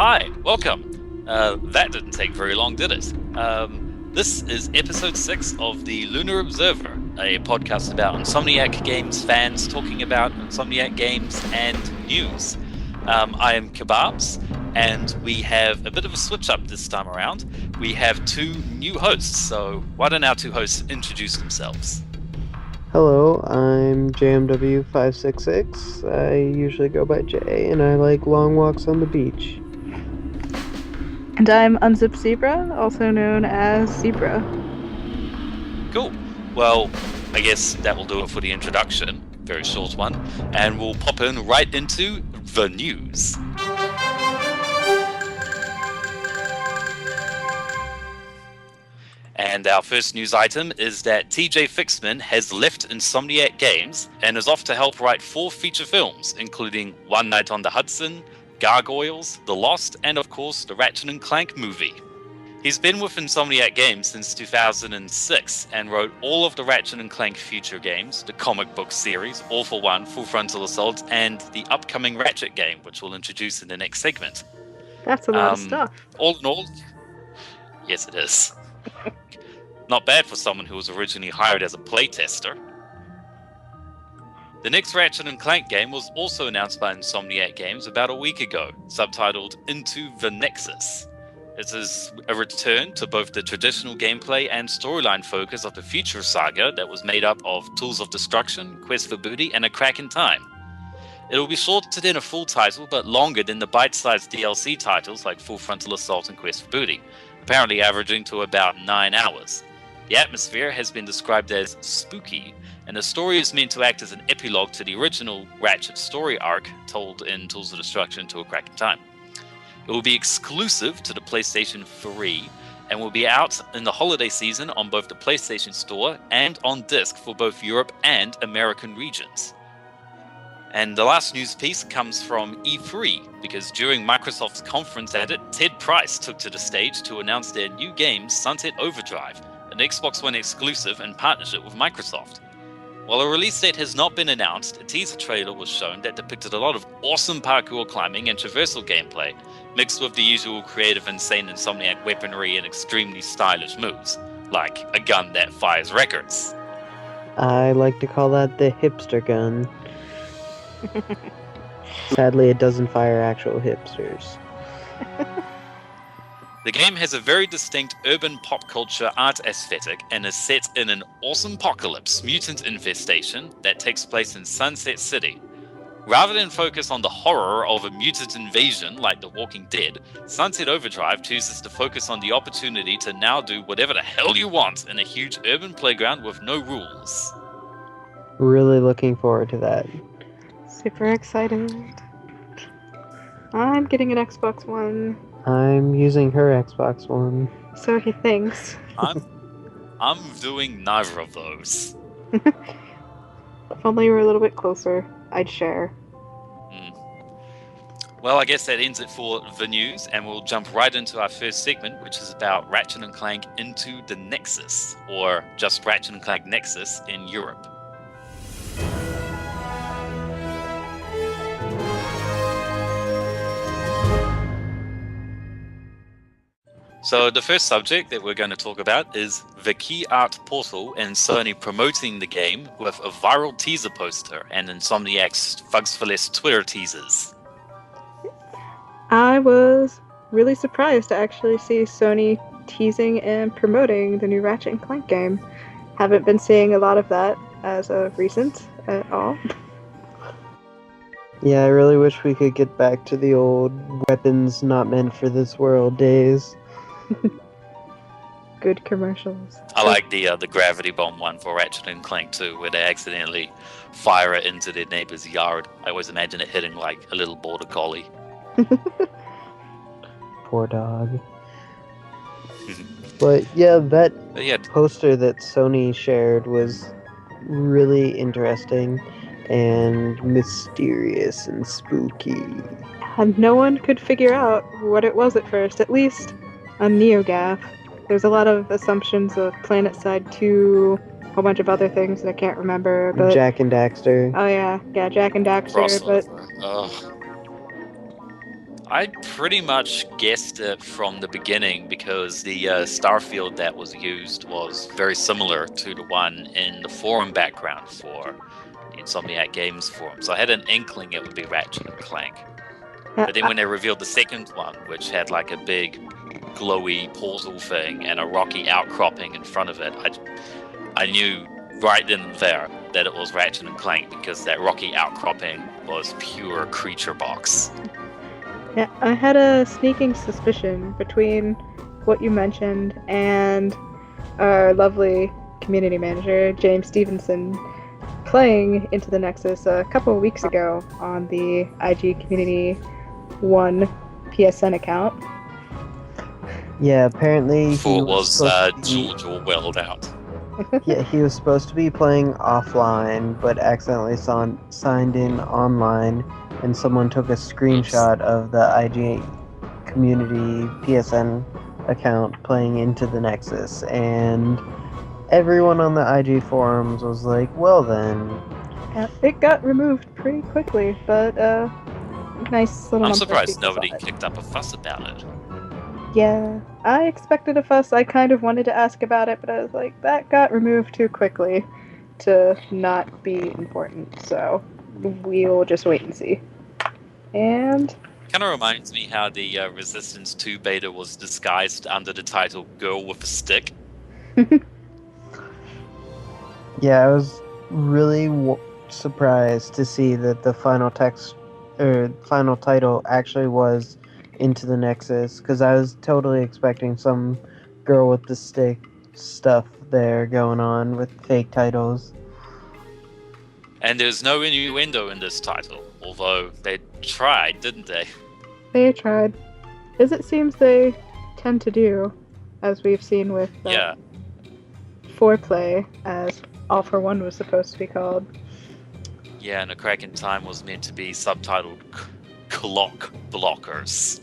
Hi, welcome. That didn't take very long, did it? This is episode 6 of the Lunar Observer, a podcast about Insomniac Games fans talking about Insomniac games and news. I am KBABZ, and we have a bit of a switch up this time around. We have two new hosts, so why don't our two hosts introduce themselves? Hello, I'm JMW566. I usually go by Jay, and I like long walks on the beach. And I'm Unzipped Zebra, also known as Zebra. Cool. Well, I guess that will do it for the introduction. Very short one. And we'll pop in right into the news. And our first news item is that TJ Fixman has left Insomniac Games and is off to help write 4 feature films, including One Night on the Hudson, Gargoyles, The Lost, and of course the Ratchet and Clank movie. He's been with Insomniac Games since 2006 and wrote all of the Ratchet and Clank feature games, the comic book series, All for One, Full Frontal Assault, and the upcoming Ratchet game, which we'll introduce in the next segment. That's a lot of stuff. All in all, yes it is. Not bad for someone who was originally hired as a playtester. The next Ratchet and Clank game was also announced by Insomniac Games about a week ago, subtitled Into the Nexus. This is a return to both the traditional gameplay and storyline focus of the future saga that was made up of Tools of Destruction, Quest for Booty, and A Crack in Time. It will be shorter than a full title, but longer than the bite-sized DLC titles like Full Frontal Assault and Quest for Booty, apparently averaging to about 9 hours. The atmosphere has been described as spooky, and the story is meant to act as an epilogue to the original Ratchet story arc told in Tools of Destruction to A Crack in Time. It will be exclusive to the PlayStation 3 and will be out in the holiday season on both the PlayStation Store and on disc for both Europe and American regions. And the last news piece comes from E3, because during Microsoft's conference at it, Ted Price took to the stage to announce their new game, Sunset Overdrive, an Xbox One exclusive in partnership with Microsoft. While a release date has not been announced, a teaser trailer was shown that depicted a lot of awesome parkour climbing and traversal gameplay, mixed with the usual creative, insane Insomniac weaponry and extremely stylish moves, like a gun that fires records. I like to call that the hipster gun. Sadly, it doesn't fire actual hipsters. The game has a very distinct urban pop culture art aesthetic and is set in an awesome apocalypse mutant infestation that takes place in Sunset City. Rather than focus on the horror of a mutant invasion like The Walking Dead, Sunset Overdrive chooses to focus on the opportunity to now do whatever the hell you want in a huge urban playground with no rules. Really looking forward to that. Super excited. I'm getting an Xbox One. I'm using her Xbox One. So he thinks. I'm doing neither of those. If only you were a little bit closer, I'd share. Well, I guess that ends it for the news, and we'll jump right into our first segment, which is about Ratchet and Clank Into the Nexus, or just Ratchet and Clank Nexus in Europe. So the first subject that we're going to talk about is the Key Art Portal and Sony promoting the game with a viral teaser poster and Insomniac's Fugs for Less Twitter teasers. I was really surprised to actually see Sony teasing and promoting the new Ratchet and Clank game. Haven't been seeing a lot of that as of recent at all. Yeah, I really wish we could get back to the old weapons not meant for this world days. Good commercials. I like the gravity bomb one for Ratchet and Clank 2, where they accidentally fire it into their neighbor's yard. I always imagine it hitting like a little border collie. Poor dog. But yeah, that poster that Sony shared was really interesting and mysterious and spooky. And no one could figure out what it was at first, at least on NeoGAF. There's a lot of assumptions of Planet Side 2, a whole bunch of other things that I can't remember. But Jack and Daxter. Oh yeah, Jak and Daxter. Crossover. But I pretty much guessed it from the beginning because the starfield that was used was very similar to the one in the forum background for the Insomniac Games forum. So I had an inkling it would be Ratchet and Clank. But then when they revealed the second one, which had like a big glowy portal thing and a rocky outcropping in front of it, I knew right then and there that it was Ratchet and Clank because that rocky outcropping was pure creature box. Yeah, I had a sneaking suspicion between what you mentioned and our lovely community manager, James Stevenson, playing Into the Nexus a couple of weeks ago on the IG Community 1 PSN account. Yeah, apparently Before it was George Orwelled out. Yeah, he was supposed to be playing offline, but accidentally signed in online, and someone took a screenshot of the IG Community PSN account playing Into the Nexus, and everyone on the IG forums was like, well then. Yeah, it got removed pretty quickly, but nice little. I'm surprised nobody kicked up a fuss about it. Yeah, I expected a fuss. I kind of wanted to ask about it, but I was like, that got removed too quickly to not be important, so we'll just wait and see. And kind of reminds me how the Resistance 2 beta was disguised under the title Girl with a Stick. Yeah, I was really surprised to see that the final text or final title actually was Into the Nexus, because I was totally expecting some girl with the stick stuff there going on with fake titles. And there's no innuendo in this title, although they tried, didn't they? They tried. As it seems they tend to do, as we've seen with Foreplay, as All for One was supposed to be called. Yeah, and A Crack in Time was meant to be subtitled Clock Blockers.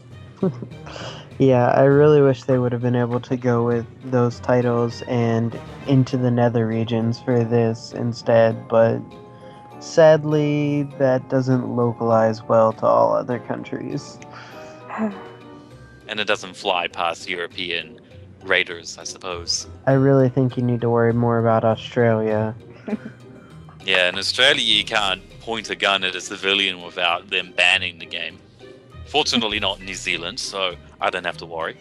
Yeah, I really wish they would have been able to go with those titles and Into the Nether Regions for this instead, but sadly that doesn't localize well to all other countries. And it doesn't fly past European raiders, I suppose. I really think you need to worry more about Australia. Yeah, in Australia you can't point a gun at a civilian without them banning the game. Fortunately not New Zealand, so I don't have to worry.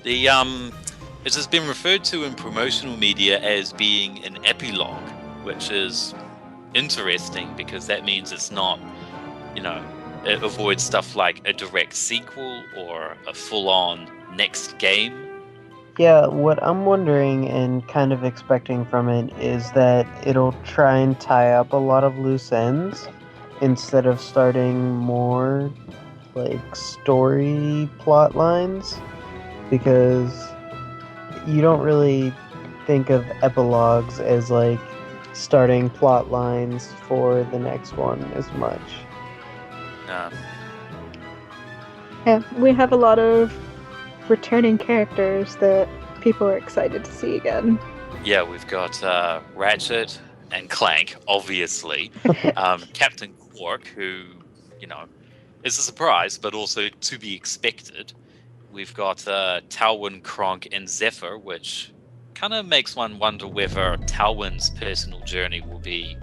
It has been referred to in promotional media as being an epilogue, which is interesting because that means it's not, it avoids stuff like a direct sequel or a full-on next game. Yeah, what I'm wondering and kind of expecting from it is that it'll try and tie up a lot of loose ends instead of starting more like story plot lines, because you don't really think of epilogues as like starting plot lines for the next one as much. Yeah, we have a lot of returning characters that people are excited to see again. Yeah, we've got Ratchet and Clank, obviously. Captain Quark, who, is a surprise, but also to be expected. We've got Talwyn, Kronk, and Zephyr, which kind of makes one wonder whether Talwyn's personal journey will be,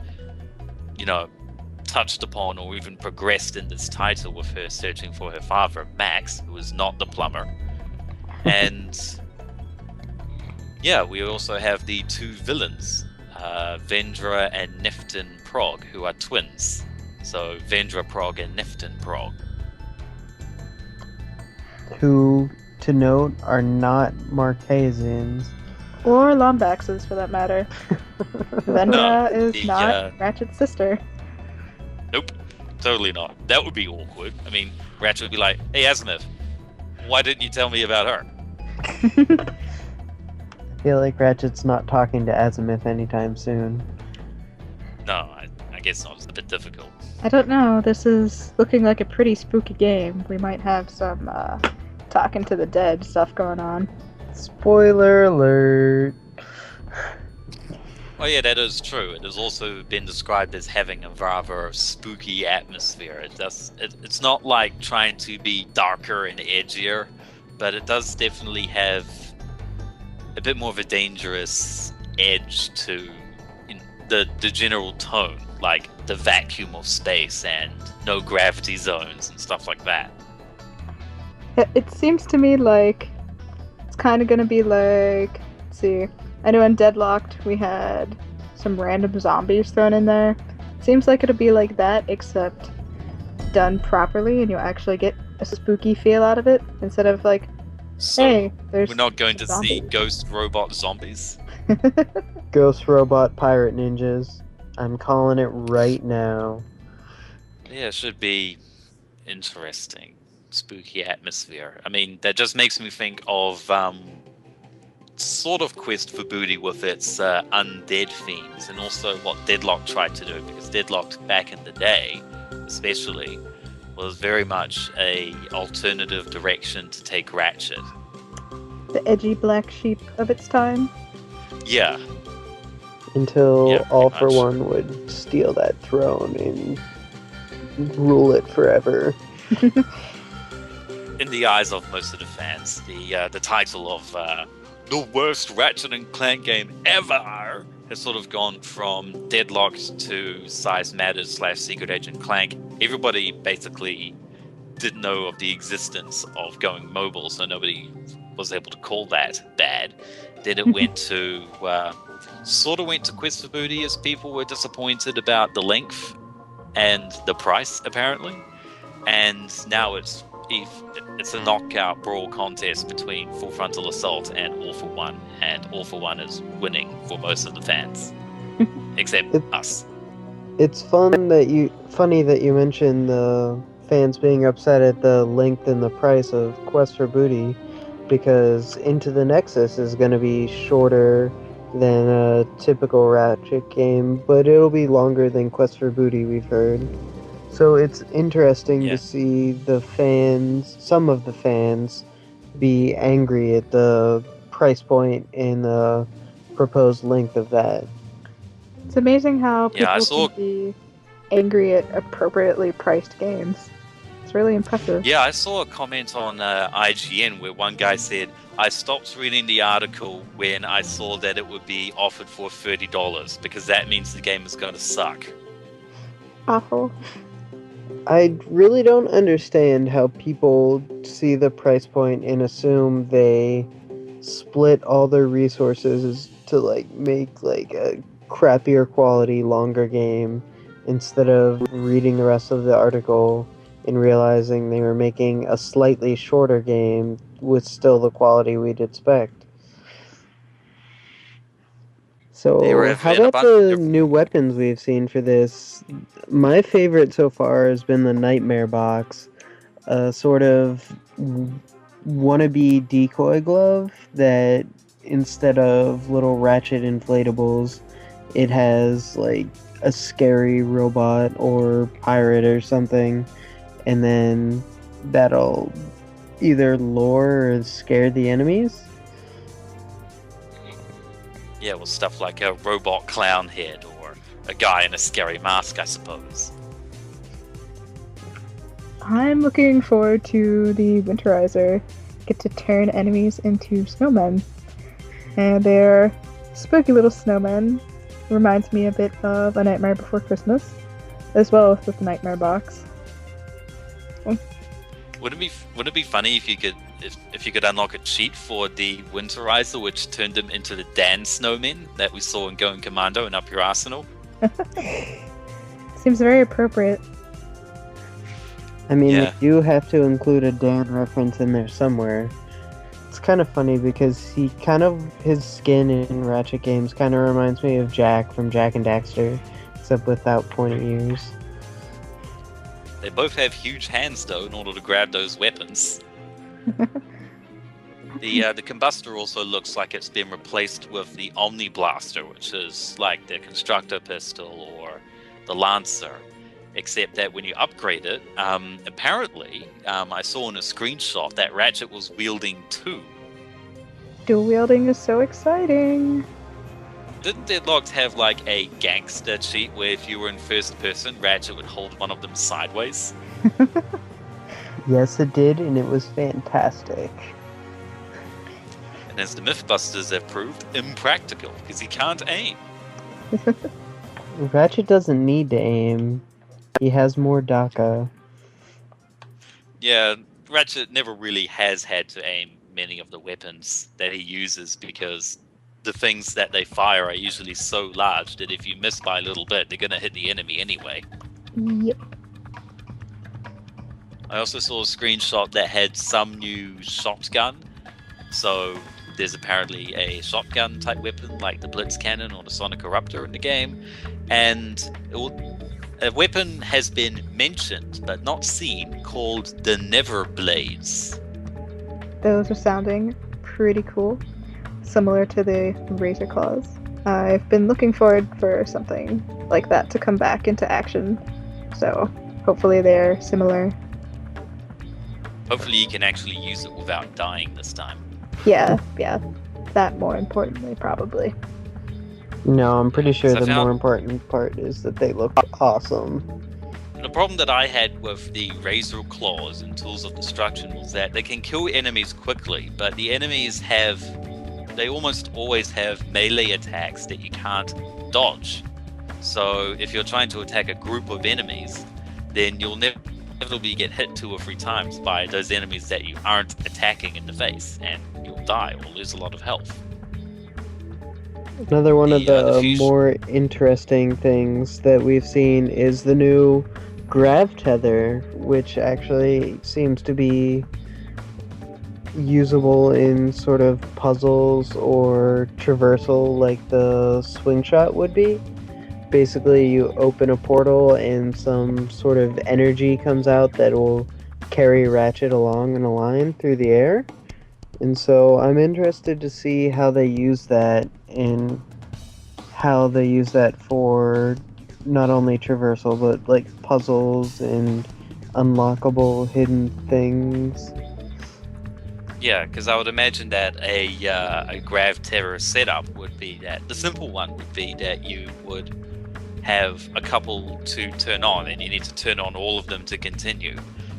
touched upon or even progressed in this title, with her searching for her father, Max, who is not the plumber. And yeah, we also have the two villains, Vendra and Neftin Prog, who are twins. So Vendra Prog and Neftin Prog. Who, to note, are not Marquesians. Or Lombaxes, for that matter. Vendra is not Ratchet's sister. Nope, totally not. That would be awkward. I mean, Ratchet would be like, hey, Azimuth, why didn't you tell me about her? I feel like Ratchet's not talking to Azimuth anytime soon. No, I guess not. It's a bit difficult. I don't know. This is looking like a pretty spooky game. We might have some talking to the dead stuff going on. Spoiler alert. Oh yeah, that is true. It has also been described as having a rather spooky atmosphere. It's not like trying to be darker and edgier, but it does definitely have a bit more of a dangerous edge to the general tone, like the vacuum of space and no gravity zones and stuff like that. It seems to me like it's kind of gonna be like, let's see, I know in Deadlocked we had some random zombies thrown in there. Seems like it'll be like that, except done properly, and you'll actually get a spooky feel out of it instead of like, So hey, there's we're not going to see zombies. ghost robot zombies. Ghost robot pirate ninjas. I'm calling it right now. Yeah, it should be interesting, spooky atmosphere. I mean, that just makes me think of sort of Quest for Booty with its undead themes, and also what Deadlock tried to do, because Deadlock back in the day, especially, was very much a alternative direction to take Ratchet. The edgy black sheep of its time. Yeah, Until Yeah, All pretty for much. One would steal that throne and rule it forever. in the eyes of most of the fans, the title of the worst Ratchet and Clank game ever has sort of gone from Deadlocked to Size Matters / Secret Agent Clank. Everybody basically didn't know of the existence of going mobile, so nobody was able to call that bad. Then it went to sort of went to Quest for Booty, as people were disappointed about the length and the price, apparently. And now it's a knockout brawl contest between Full Frontal Assault and All for One, and All for One is winning for most of the fans, except us. It's funny that you mentioned the fans being upset at the length and the price of Quest for Booty, because Into the Nexus is going to be shorter than a typical Ratchet game, but it'll be longer than Quest for Booty, we've heard. So it's interesting Yeah. to see some of the fans, be angry at the price point and the proposed length of that. It's amazing how people Yeah, I saw- can be angry at appropriately priced games. It's really impressive. Yeah, I saw a comment on IGN where one guy said, I stopped reading the article when I saw that it would be offered for $30, because that means the game is going to suck. Awful. I really don't understand how people see the price point and assume they split all their resources to make a crappier quality, longer game instead of reading the rest of the article and realizing they were making a slightly shorter game with still the quality we'd expect. They were So, how having a about bunch the of- new weapons we've seen for this? My favorite so far has been the Nightmare Box, a sort of wannabe decoy glove that instead of little Ratchet inflatables, it has like a scary robot or pirate or something, and then that'll either lure or scare the enemies. Yeah, well, stuff like a robot clown head or a guy in a scary mask, I suppose. I'm looking forward to the Winterizer. Get to turn enemies into snowmen. And they're spooky little snowmen. Reminds me a bit of A Nightmare Before Christmas, as well as with the Nightmare Box. Wouldn't it be funny if you could unlock a cheat for the Winterizer, which turned him into the Dan Snowmen that we saw in Going Commando and Up Your Arsenal? Seems very appropriate. I mean, Yeah. you do have to include a Dan reference in there somewhere. It's kind of funny because his skin in Ratchet games kind of reminds me of Jack from Jack and Daxter, except without pointy ears. They both have huge hands, though, in order to grab those weapons. The Combustor also looks like it's been replaced with the Omni Blaster, which is like the Constructor Pistol or the Lancer, except that when you upgrade it, apparently, I saw in a screenshot that Ratchet was wielding two. Dual wielding is so exciting. Didn't Deadlocked have like a gangster cheat where if you were in first person, Ratchet would hold one of them sideways? Yes, it did, and it was fantastic. And as the Mythbusters have proved, impractical because he can't aim. Ratchet doesn't need to aim. He has more DACA. Yeah, Ratchet never really has had to aim many of the weapons that he uses because the things that they fire are usually so large that if you miss by a little bit, they're going to hit the enemy anyway. Yep. I also saw a screenshot that had some new shotgun. So there's apparently a shotgun type weapon like the Blitz Cannon or the Sonic Eruptor in the game. And a weapon has been mentioned but not seen called the Never Blades. Those are sounding pretty cool. Similar to the Razor Claws. I've been looking forward for something like that to come back into action. So hopefully they're similar. Hopefully you can actually use it without dying this time. Yeah. That more importantly, probably. No, I'm pretty sure So I the found- more important part is that they look awesome. The problem that I had with the Razor Claws and Tools of Destruction was that they can kill enemies quickly, but the enemies they almost always have melee attacks that you can't dodge. So if you're trying to attack a group of enemies, then you'll inevitably get hit 2 or 3 times by those enemies that you aren't attacking in the face, and you'll die or lose a lot of health. Another one of The the fusion- more interesting things that we've seen is the new grav tether, which actually seems to be usable in sort of puzzles or traversal like the swing shot would be. Basically, you open a portal and some sort of energy comes out that will carry Ratchet along in a line through the air. And so I'm interested to see how they use that and how they use that for not only traversal but like puzzles and unlockable hidden things. Yeah, because I would imagine that a Grav Terror setup would be that the simple one would be that you would have a couple to turn on, and you need to turn on all of them to continue.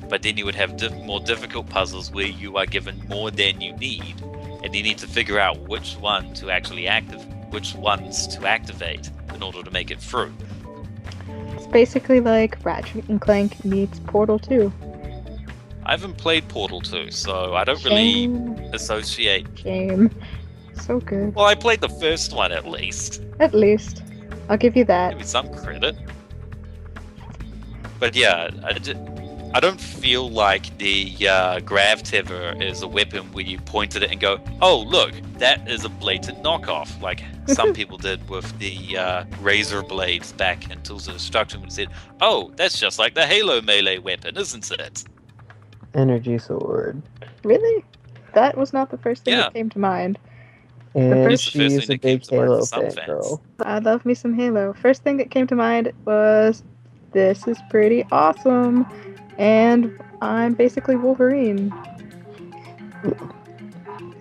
But then you would have more difficult puzzles where you are given more than you need, and you need to figure out which ones to activate in order to make it through. It's basically like Ratchet and Clank meets Portal 2. I haven't played Portal 2, so I don't really Shame. associate. Shame. So good. Well, I played the first one at least. At least. I'll give you that. Give me some credit. But yeah, I don't feel like the Grav Tether is a weapon where you point at it and go, oh, look, that is a blatant knockoff, like some people did with the Razor Blades back in Tools of Destruction when it said, oh, that's just like the Halo melee weapon, isn't it? Energy sword. Really? That was not the first thing Yeah. that came to mind. And first- she's It's the a first thing that came big to mind Halo for some fan fans. girl. I love me some Halo. First thing that came to mind was, this is pretty awesome. And I'm basically Wolverine.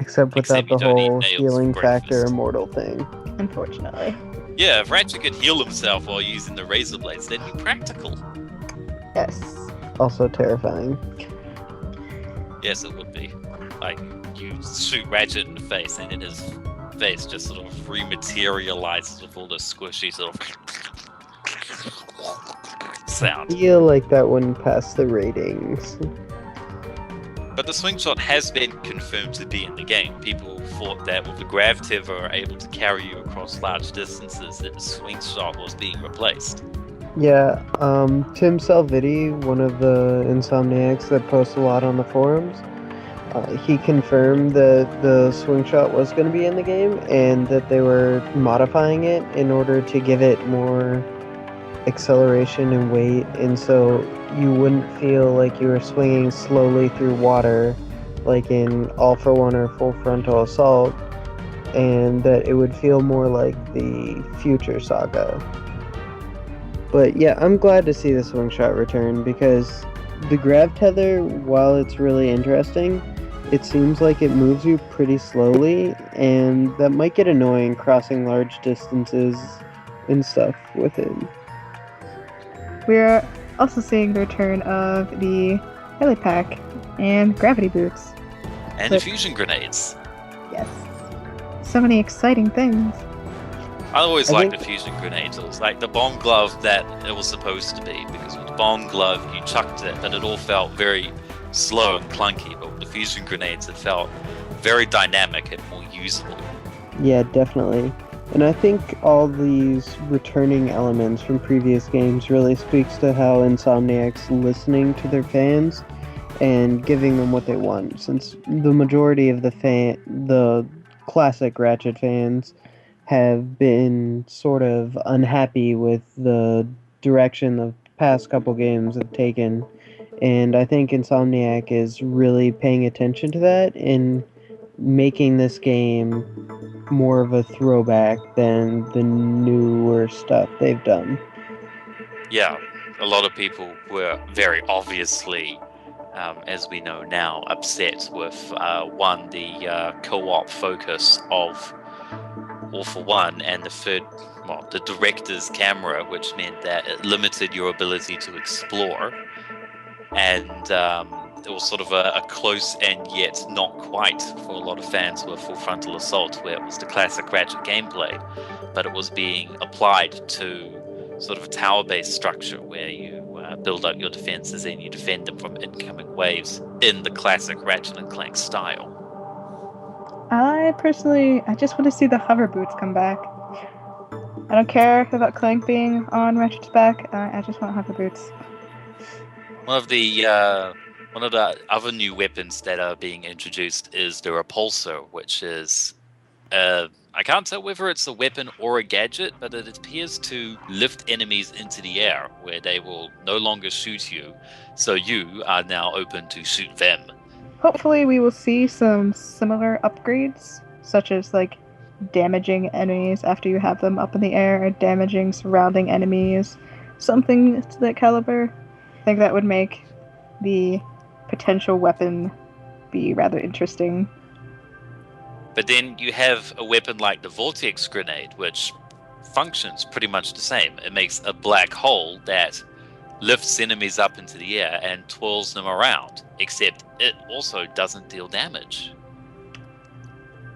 Except without Except you the don't eat whole nails for healing factor breakfast. immortal thing. Unfortunately. Yeah, if Ratchet could heal himself while using the Razor Blades, that'd be practical. Yes. Also terrifying. Yes, it would be. Like, you shoot Ratchet in the face, and then his face just sort of rematerializes with all the squishy sort of sound. Feel like that wouldn't pass the ratings. But the swing shot has been confirmed to be in the game. People thought that with the Grav Tether able to carry you across large distances, that the swing shot was being replaced. Yeah, Tim Salviti, one of the Insomniacs that posts a lot on the forums, he confirmed that the swing shot was going to be in the game and that they were modifying it in order to give it more acceleration and weight, and so you wouldn't feel like you were swinging slowly through water like in All for One or Full Frontal Assault, and that it would feel more like the Future Saga. But yeah, I'm glad to see the swing shot return because the Grav Tether, while it's really interesting, it seems like it moves you pretty slowly, and that might get annoying crossing large distances and stuff with it. We're also seeing the return of the helipack and gravity boots. And But- diffusion grenades. Yes. So many exciting things. I always I liked think- diffusion grenades. It was like the bomb glove that it was supposed to be, because with the bomb glove you chucked it, but it all felt very slow and clunky. But with diffusion grenades, it felt very dynamic and more usable. Yeah, definitely. And I think all these returning elements from previous games really speaks to how Insomniac's listening to their fans and giving them what they want. Since the majority of the classic Ratchet fans have been sort of unhappy with the direction the past couple games have taken. And I think Insomniac is really paying attention to that and making this game more of a throwback than the newer stuff they've done. Yeah, a lot of people were very obviously, as we know now, upset with the co-op focus of All for One, and the director's camera, which meant that it limited your ability to explore, and it was sort of a close and yet not quite for a lot of fans with Full Frontal Assault, where it was the classic Ratchet gameplay, but it was being applied to sort of a tower-based structure where you build up your defenses and you defend them from incoming waves in the classic Ratchet and Clank style. I just want to see the hover boots come back. I don't care about Clank being on Ratchet's back. I just want hover boots. One of the other new weapons that are being introduced is the repulsor, which is I can't tell whether it's a weapon or a gadget, but it appears to lift enemies into the air, where they will no longer shoot you, so you are now open to shoot them. Hopefully we will see some similar upgrades, such as like damaging enemies after you have them up in the air, or damaging surrounding enemies, something to that caliber. I think that would make the potential weapon be rather interesting. But then you have a weapon like the Vortex Grenade, which functions pretty much the same. It makes a black hole that lifts enemies up into the air and twirls them around, except it also doesn't deal damage.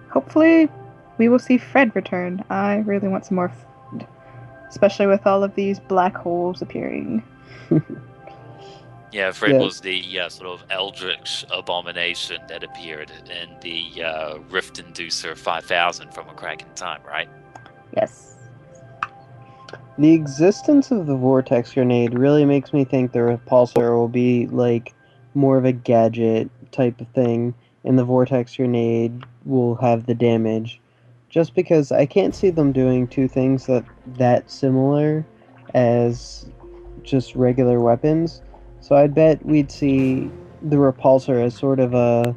Hopefully we will see Fred return. I really want some more Fred, especially with all of these black holes appearing. Yeah, Fred Yeah. was the sort of eldritch abomination that appeared in the Rift Inducer 5000 from A Crack in Time, right? Yes. The existence of the Vortex Grenade really makes me think the Repulsor will be like more of a gadget type of thing, and the Vortex Grenade will have the damage. Just because I can't see them doing two things that similar as just regular weapons. So I'd bet we'd see the Repulsor as sort of a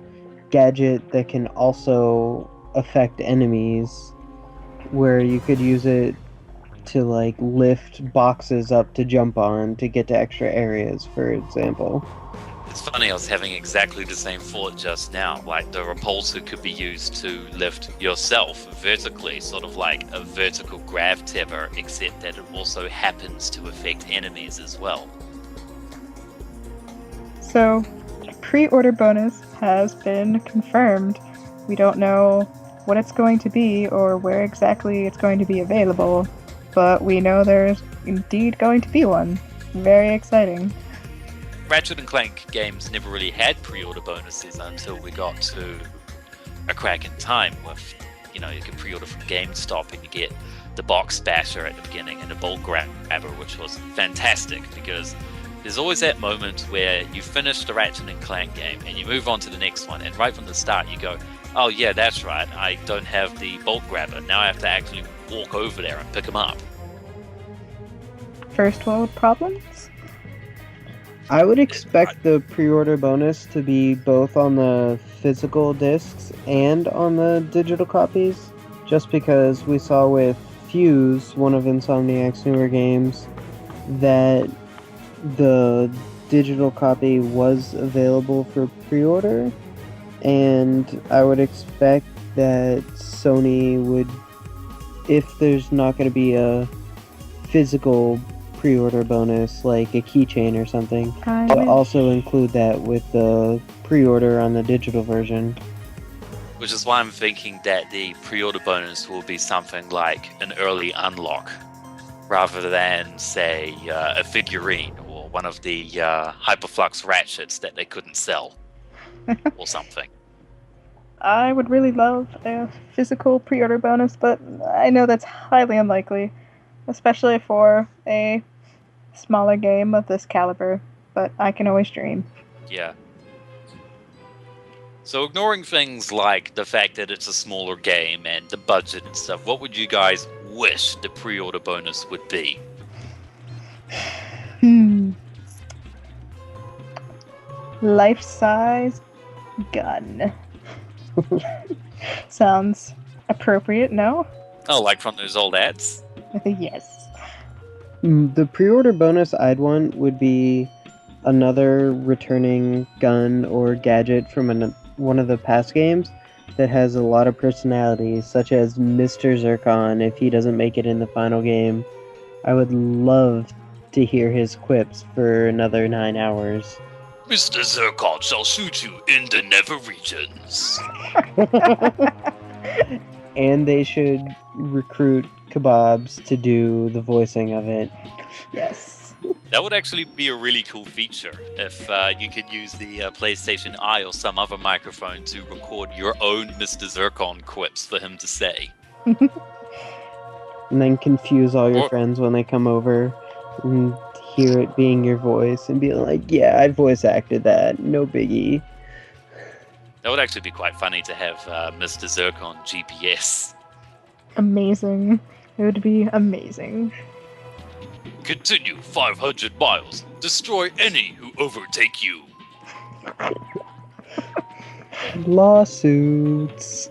gadget that can also affect enemies, where you could use it to like lift boxes up to jump on to get to extra areas, for example. It's funny, I was having exactly the same thought just now. Like, the repulsor could be used to lift yourself vertically, sort of like a vertical grav tether, except that it also happens to affect enemies as well. So, pre-order bonus has been confirmed. We don't know what it's going to be or where exactly it's going to be available, but we know there's indeed going to be one. Very exciting. Ratchet and Clank games never really had pre-order bonuses until we got to A Crack in Time with, you can pre-order from GameStop and you get the box basher at the beginning and the bolt grabber, which was fantastic because there's always that moment where you finish the Ratchet and Clank game and you move on to the next one, and right from the start you go, oh yeah, that's right, I don't have the bolt grabber. Now I have to actually walk over there and pick them up. First world problems? I would expect the pre-order bonus to be both on the physical discs and on the digital copies, just because we saw with Fuse, one of Insomniac's newer games, that the digital copy was available for pre-order, And I would expect that Sony would, if there's not going to be a physical pre-order bonus like a keychain or something, to also include that with the pre-order on the digital version. Which is why I'm thinking that the pre-order bonus will be something like an early unlock, rather than, say, a figurine or one of the Hyperflux Ratchets that they couldn't sell, or something. I would really love a physical pre-order bonus, but I know that's highly unlikely, especially for a smaller game of this caliber, but I can always dream. Yeah. So ignoring things like the fact that it's a smaller game and the budget and stuff, what would you guys wish the pre-order bonus would be? Life-size gun. Sounds appropriate, no? Oh, like from those old ads? Yes. The pre-order bonus I'd want would be another returning gun or gadget from one of the past games that has a lot of personality, such as Mr. Zircon if he doesn't make it in the final game. I would love to hear his quips for another 9 hours. Mr. Zircon shall shoot you in the nether regions. And they should recruit KBABZ to do the voicing of it. Yes. That would actually be a really cool feature if you could use the PlayStation Eye or some other microphone to record your own Mr. Zircon quips for him to say. And then confuse all your friends when they come over and hear it being your voice and be like, yeah, I voice acted that, no biggie. That would actually be quite funny to have Mr. Zircon GPS. Amazing. It would be amazing. Continue 500 miles. Destroy any who overtake you. Lawsuits.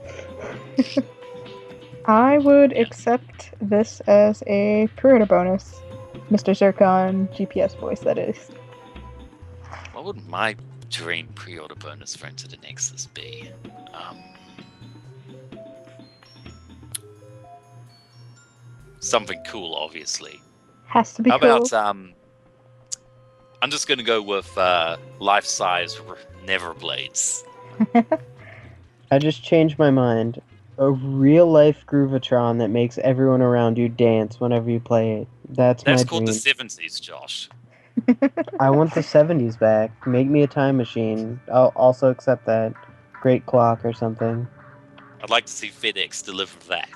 I would accept this as a pre-order bonus. Mr. Zircon GPS voice, that is. What would my dream pre-order bonus for Into the Nexus be? Something cool, obviously. Has to be How cool. about, I'm just going to go with life-size Neverblades. I just changed my mind. A real-life Groovatron that makes everyone around you dance whenever you play it. That's my dream. That's called the 70s, Josh. I want the 70s back. Make me a time machine. I'll also accept that. Great clock or something. I'd like to see FedEx deliver that.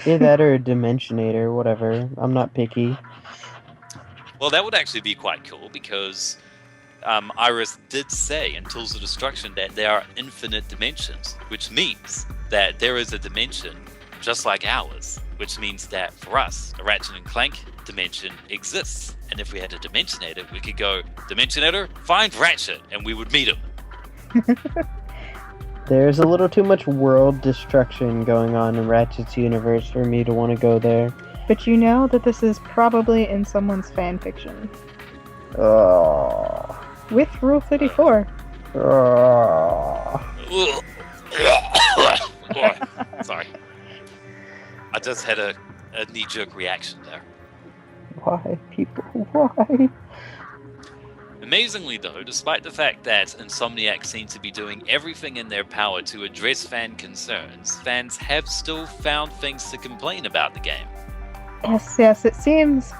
Either that or a Dimensionator, whatever. I'm not picky. Well, that would actually be quite cool because Iris did say in Tools of Destruction that there are infinite dimensions, which means that there is a dimension just like ours, which means that for us, the Ratchet and Clank dimension exists. And if we had a Dimensionator, we could go, Dimensionator, find Ratchet, and we would meet him. There's a little too much world destruction going on in Ratchet's universe for me to want to go there. But you know that this is probably in someone's fan fiction. Oh. With Rule 34. Oh. Sorry. I just had a knee-jerk reaction there. Why, people? Why? Amazingly, though, despite the fact that Insomniac seem to be doing everything in their power to address fan concerns, fans have still found things to complain about the game. Yes, it seems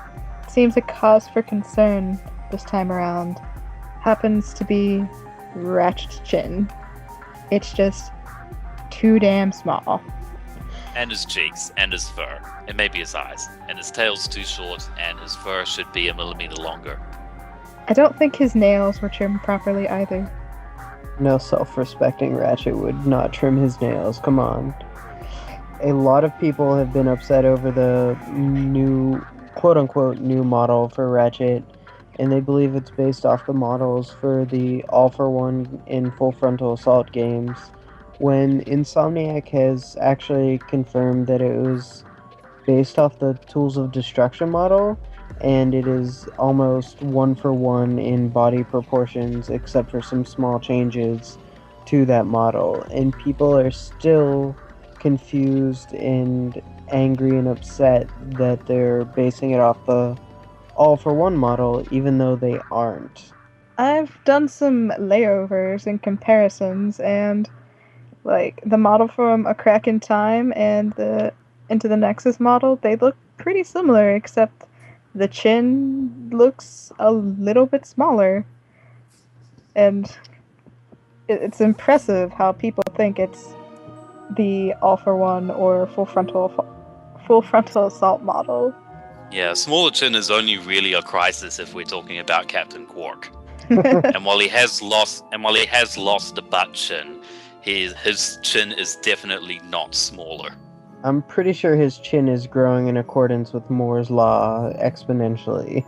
a cause for concern this time around happens to be Ratchet's chin. It's just too damn small. And his cheeks, and his fur, and maybe his eyes, and his tail's too short, and his fur should be 1 millimeter longer. I don't think his nails were trimmed properly either. No self-respecting Ratchet would not trim his nails, come on. A lot of people have been upset over the new, quote-unquote, new model for Ratchet, and they believe it's based off the models for the All-for-One and Full Frontal Assault games, when Insomniac has actually confirmed that it was based off the Tools of Destruction model, and it is almost 1-for-1 in body proportions, except for some small changes to that model, and people are still confused and angry and upset that they're basing it off the All for One model, even though they aren't. I've done some layovers and comparisons, and like the model from A Crack in Time and the Into the Nexus model, they look pretty similar, except the chin looks a little bit smaller. And it's impressive how people think it's the All for One or full frontal assault model. Yeah, smaller chin is only really a crisis if we're talking about Captain Quark. And while he has lost the butt chin, his chin is definitely not smaller. I'm pretty sure his chin is growing in accordance with Moore's law exponentially.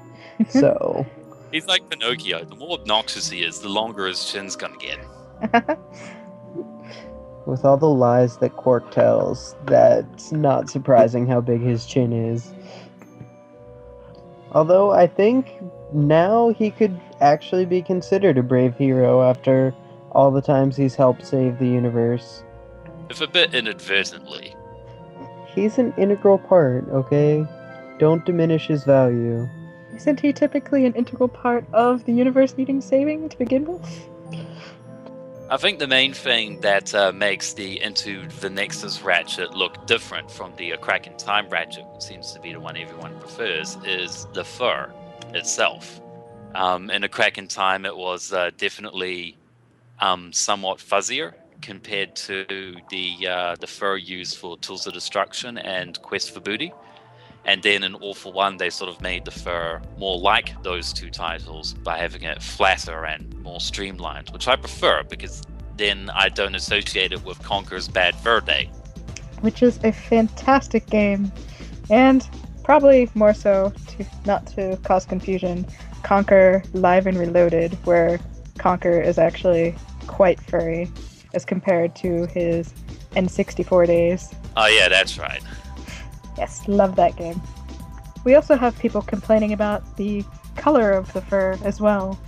So He's like Pinocchio. The more obnoxious he is, the longer his chin's gonna get. with all the lies that Quark tells, that's not surprising how big his chin is. Although I think now he could actually be considered a brave hero after all the times he's helped save the universe. If a bit inadvertently. He's an integral part, okay? Don't diminish his value. Isn't he typically an integral part of the universe needing saving to begin with? I think the main thing that makes the Into the Nexus Ratchet look different from the A Crack in Time Ratchet, which seems to be the one everyone prefers, is the fur itself. In A Crack in Time, it was definitely somewhat fuzzier compared to the fur used for Tools of Destruction and Quest for Booty. And then in All for One, they sort of made the fur more like those two titles by having it flatter and more streamlined, which I prefer because then I don't associate it with Conker's Bad Fur Day. Which is a fantastic game. And probably more so, not to cause confusion, Conker Live and Reloaded, where Conker is actually quite furry as compared to his N64 days. Oh yeah, that's right. Yes, love that game. We also have people complaining about the color of the fur as well.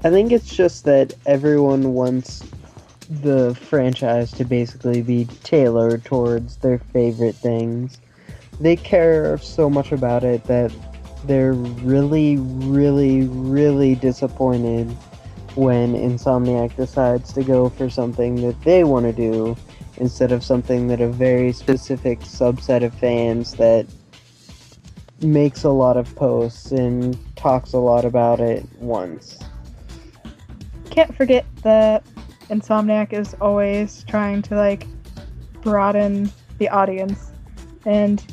I think it's just that everyone wants the franchise to basically be tailored towards their favorite things. They care so much about it that they're really, really, really disappointed when Insomniac decides to go for something that they want to do instead of something that a very specific subset of fans that makes a lot of posts and talks a lot about it once. Can't forget that Insomniac is always trying to broaden the audience, and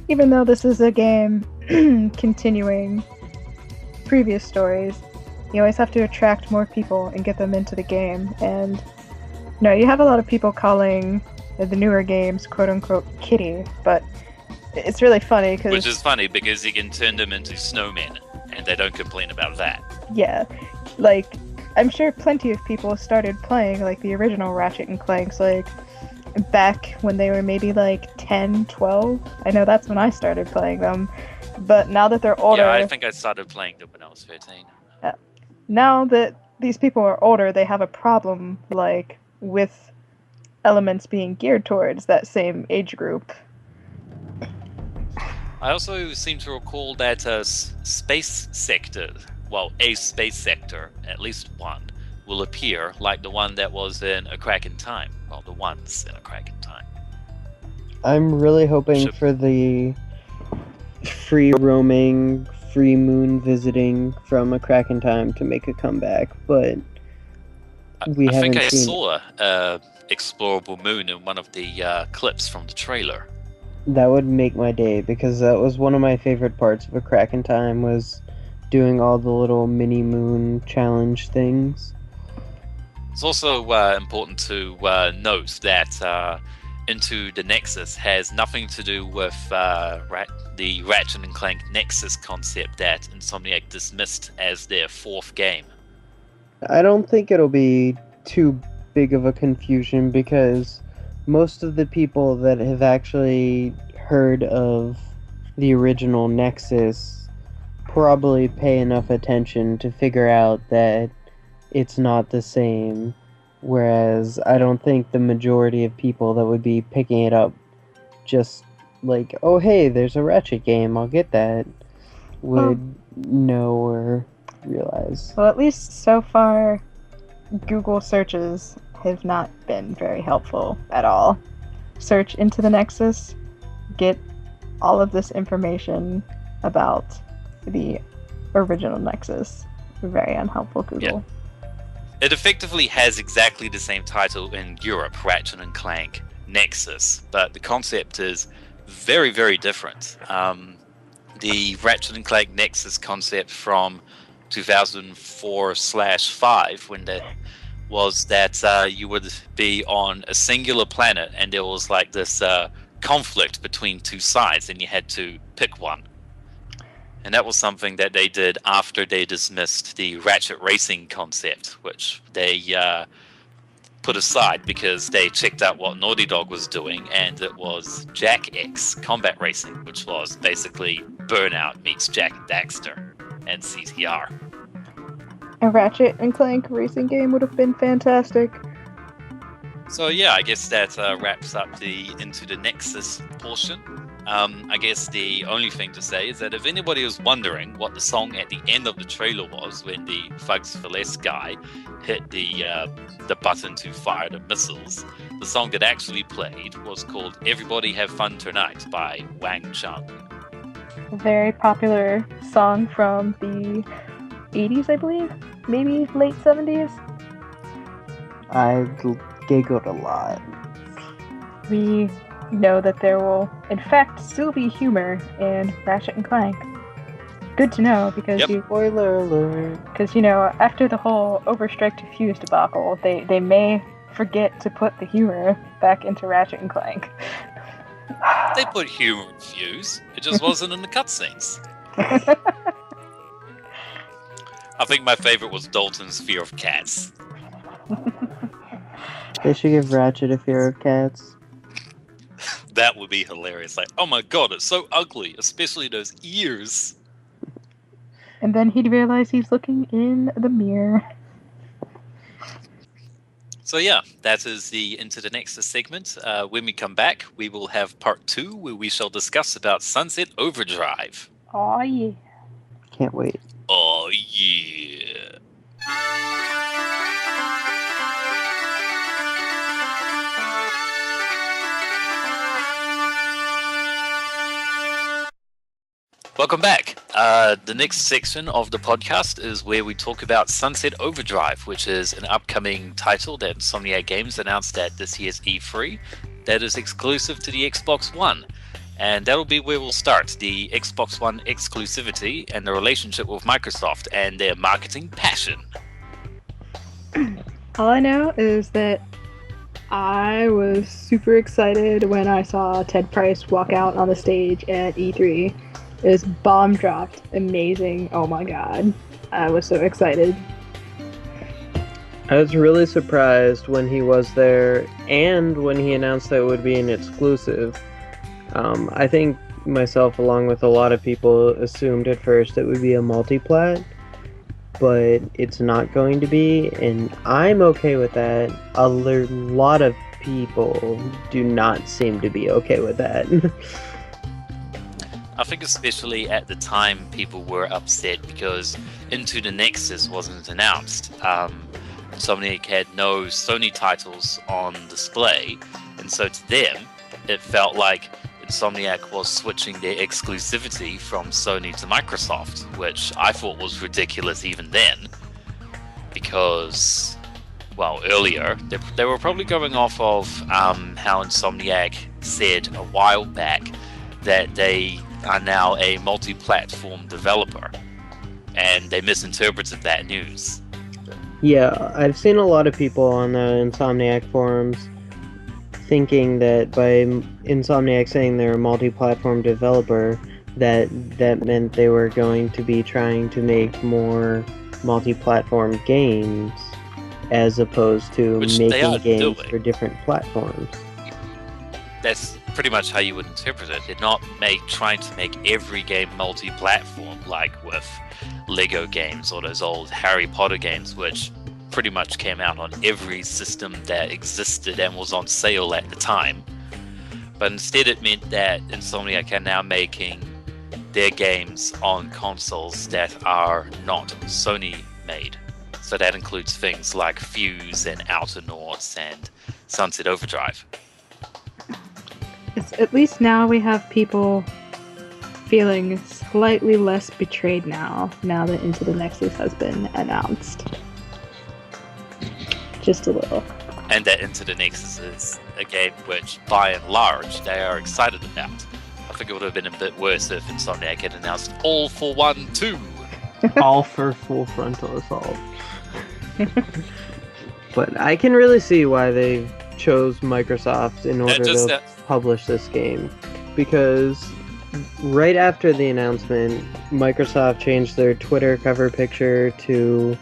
even though this is a game continuing previous stories, you always have to attract more people and get them into the game. And you have a lot of people calling the newer games quote-unquote kiddie, but it's really funny because... Which is funny because you can turn them into snowmen, and they don't complain about that. Yeah, I'm sure plenty of people started playing the original Ratchet and Clanks back when they were maybe 10, 12. I know that's when I started playing them, but now that they're older... Yeah, I think I started playing them when I was 13. Now that these people are older, they have a problem with elements being geared towards that same age group. I also seem to recall that a space sector, at least one, will appear like the one that was in A Crack in Time. Well, the ones in A Crack in Time. I'm really hoping for the free roaming, free moon visiting from A Crack in Time to make a comeback, but I think I saw a explorable moon in one of the clips from the trailer. That would make my day, because that was one of my favorite parts of A Crack in Time, was doing all the little mini moon challenge things. It's also important to note that Into the Nexus has nothing to do with the Ratchet and Clank Nexus concept that Insomniac dismissed as their fourth game. I don't think it'll be too big of a confusion, because most of the people that have actually heard of the original Nexus probably pay enough attention to figure out that it's not the same. Whereas I don't think the majority of people that would be picking it up just like, oh hey, there's a Ratchet game, I'll get that, would know or realize. Well, at least so far, Google searches have not been very helpful at all. Search into the Nexus, get all of this information about the original Nexus. Very unhelpful, Google. Yeah. It effectively has exactly the same title in Europe, Ratchet and Clank Nexus, but the concept is very, very different. The Ratchet and Clank Nexus concept from 2004/5, when that was that you would be on a singular planet and there was like this conflict between two sides and you had to pick one. And that was something that they did after they dismissed the Ratchet racing concept, which they put aside because they checked out what Naughty Dog was doing, and it was Jack X Combat Racing, which was basically Burnout meets Jack and Daxter and CTR. A Ratchet and Clank racing game would have been fantastic. So yeah, I guess that wraps up the Into the Nexus portion. I guess the only thing to say is that if anybody was wondering what the song at the end of the trailer was when the Fugs for Less guy hit the button to fire the missiles, the song that actually played was called Everybody Have Fun Tonight by Wang Chung. A very popular song from the 80s, I believe? Maybe late 70s? I giggled a lot. We know that there will, in fact, still be humor in Ratchet and Clank. Good to know, because Spoiler alert. Because, after the whole Overstrike to Fuse debacle, they may forget to put the humor back into Ratchet and Clank. They put humor in Fuse. It just wasn't in the cutscenes. I think my favorite was Dalton's fear of cats. They should give Ratchet a fear of cats. That would be hilarious. Like, oh my god, it's so ugly, especially those ears. And then he'd realize he's looking in the mirror. So yeah, that is the Into the Nexus segment. When we come back, we will have part 2, where we shall discuss about Sunset Overdrive. Oh yeah. Can't wait. Oh yeah. Welcome back. The next section of the podcast is where we talk about Sunset Overdrive, which is an upcoming title that Insomniac Games announced at this year's E3 that is exclusive to the Xbox One. And that'll be where we'll start, the Xbox One exclusivity and the relationship with Microsoft and their marketing passion. All I know is that I was super excited when I saw Ted Price walk out on the stage at E3. It was bomb dropped. Amazing. Oh my god. I was so excited. I was really surprised when he was there and when he announced that it would be an exclusive. I think myself, along with a lot of people, assumed at first it would be a multi-plat, but it's not going to be, and I'm okay with that. A lot of people do not seem to be okay with that. I think especially at the time people were upset because Into the Nexus wasn't announced. Insomniac had no Sony titles on display, and so to them it felt like Insomniac was switching their exclusivity from Sony to Microsoft, which I thought was ridiculous even then, because, well, earlier they were probably going off of how Insomniac said a while back that they are now a multi-platform developer, and they misinterpreted that news. Yeah, I've seen a lot of people on the Insomniac forums thinking that by Insomniac saying they're a multi-platform developer, that meant they were going to be trying to make more multi-platform games, as opposed to making games for different platforms. That's pretty much how you would interpret it. They're not trying to make every game multi-platform like with Lego games or those old Harry Potter games, which pretty much came out on every system that existed and was on sale at the time. But instead it meant that Insomniac are now making their games on consoles that are not Sony made. So that includes things like Fuse and Outer Norths and Sunset Overdrive. At least now we have people feeling slightly less betrayed now that Into the Nexus has been announced. Just a little. And that Into the Nexus is a game which, by and large, they are excited about. I think it would have been a bit worse if Insomniac had announced All for One 2. All for Full Frontal Assault. But I can really see why they chose Microsoft in order to publish this game. Because right after the announcement, Microsoft changed their Twitter cover picture to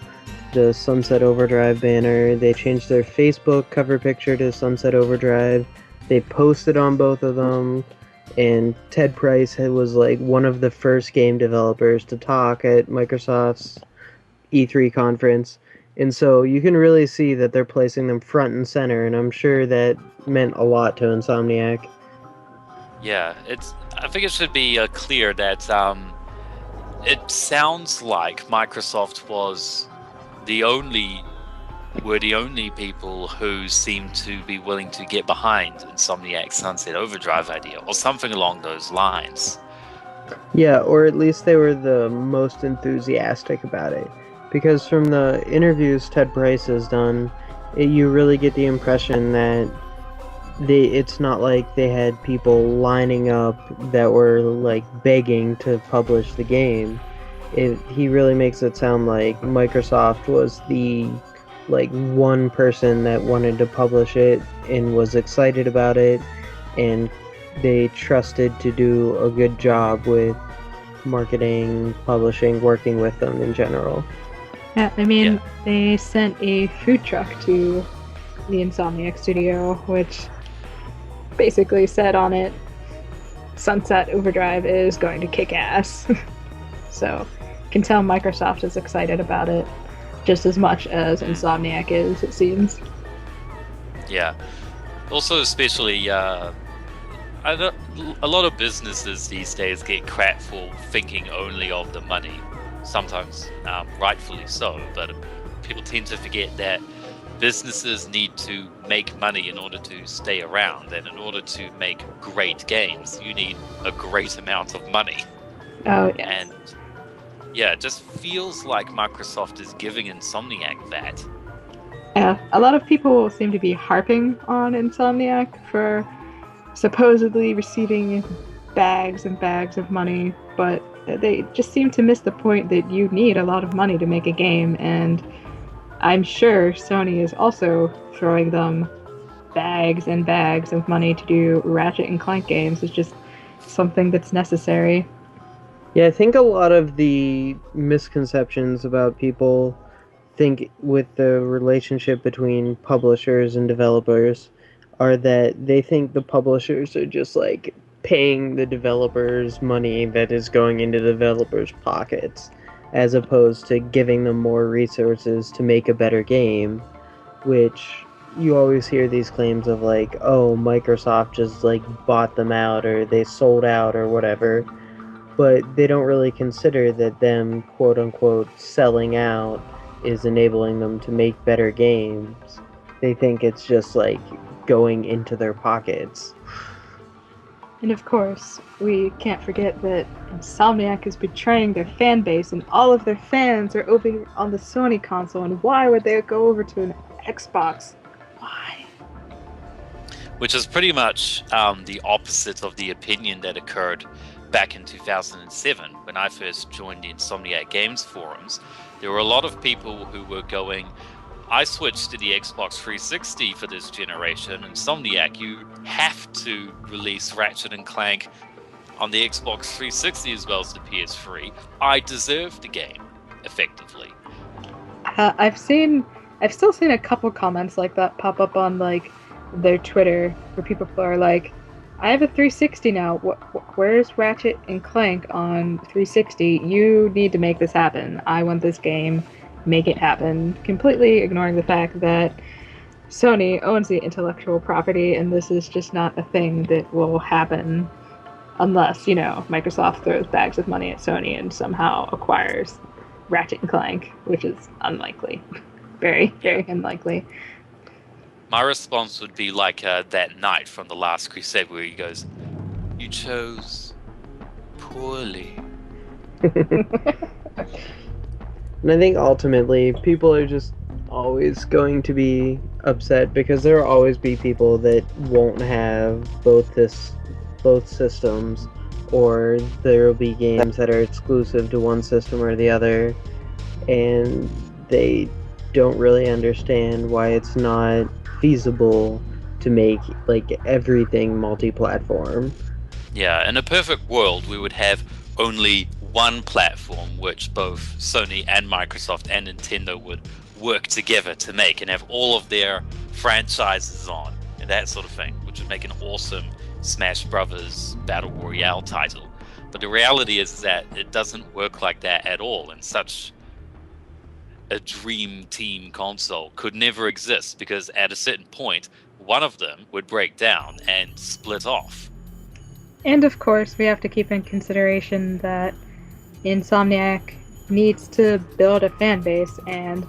the Sunset Overdrive banner. They changed their Facebook cover picture to Sunset Overdrive. They posted on both of them. And Ted Price was like one of the first game developers to talk at Microsoft's E3 conference. And so you can really see that they're placing them front and center, and I'm sure that meant a lot to Insomniac. Yeah, I think it should be clear that it sounds like Microsoft were the only people who seemed to be willing to get behind Insomniac's Sunset Overdrive idea, or something along those lines. Yeah, or at least they were the most enthusiastic about it. Because from the interviews Ted Price has done, you really get the impression that it's not like they had people lining up that were like begging to publish the game. He really makes it sound like Microsoft was the one person that wanted to publish it and was excited about it, and they trusted to do a good job with marketing, publishing, working with them in general. Yeah, I mean, They sent a food truck to the Insomniac studio, which basically said on it, Sunset Overdrive is going to kick ass. So, you can tell Microsoft is excited about it just as much as Insomniac is, it seems. Yeah. Also, especially, a lot of businesses these days get crap for thinking only of the money. Sometimes rightfully so, but people tend to forget that businesses need to make money in order to stay around, and in order to make great games, you need a great amount of money. Oh, yes. And yeah, it just feels like Microsoft is giving Insomniac that. Yeah, a lot of people seem to be harping on Insomniac for supposedly receiving bags and bags of money, but they just seem to miss the point that you need a lot of money to make a game, and I'm sure Sony is also throwing them bags and bags of money to do Ratchet and Clank games. It's just something that's necessary. Yeah, I think a lot of the misconceptions about people think with the relationship between publishers and developers are that they think the publishers are just like paying the developers money that is going into the developers' pockets, as opposed to giving them more resources to make a better game, which you always hear these claims of like, oh, Microsoft just like bought them out or they sold out or whatever, but they don't really consider that them quote unquote selling out is enabling them to make better games. They think it's just like going into their pockets. And of course, we can't forget that Insomniac is betraying their fan base, and all of their fans are over on the Sony console, and why would they go over to an Xbox? Why? Which is pretty much the opposite of the opinion that occurred back in 2007 when I first joined the Insomniac Games forums. There were a lot of people who were going, I switched to the Xbox 360 for this generation. Insomniac, you have to release Ratchet and Clank on the Xbox 360 as well as the PS3. I deserve the game, effectively. I've still seen a couple comments like that pop up on like their Twitter, where people are like, I have a 360 now. Where's Ratchet and Clank on 360? You need to make this happen. I want this game. make it happen, completely ignoring the fact that Sony owns the intellectual property, and this is just not a thing that will happen unless, Microsoft throws bags of money at Sony and somehow acquires Ratchet and Clank, which is unlikely. Very, very unlikely. My response would be like that knight from The Last Crusade where he goes, "You chose poorly." And I think ultimately people are just always going to be upset because there will always be people that won't have both systems, or there will be games that are exclusive to one system or the other, and they don't really understand why it's not feasible to make like everything multi-platform. Yeah, in a perfect world, we would have only one platform which both Sony and Microsoft and Nintendo would work together to make and have all of their franchises on and that sort of thing, which would make an awesome Smash Brothers Battle Royale title. But the reality is that it doesn't work like that at all, and such a dream team console could never exist because at a certain point, one of them would break down and split off. And of course, we have to keep in consideration that Insomniac needs to build a fan base, and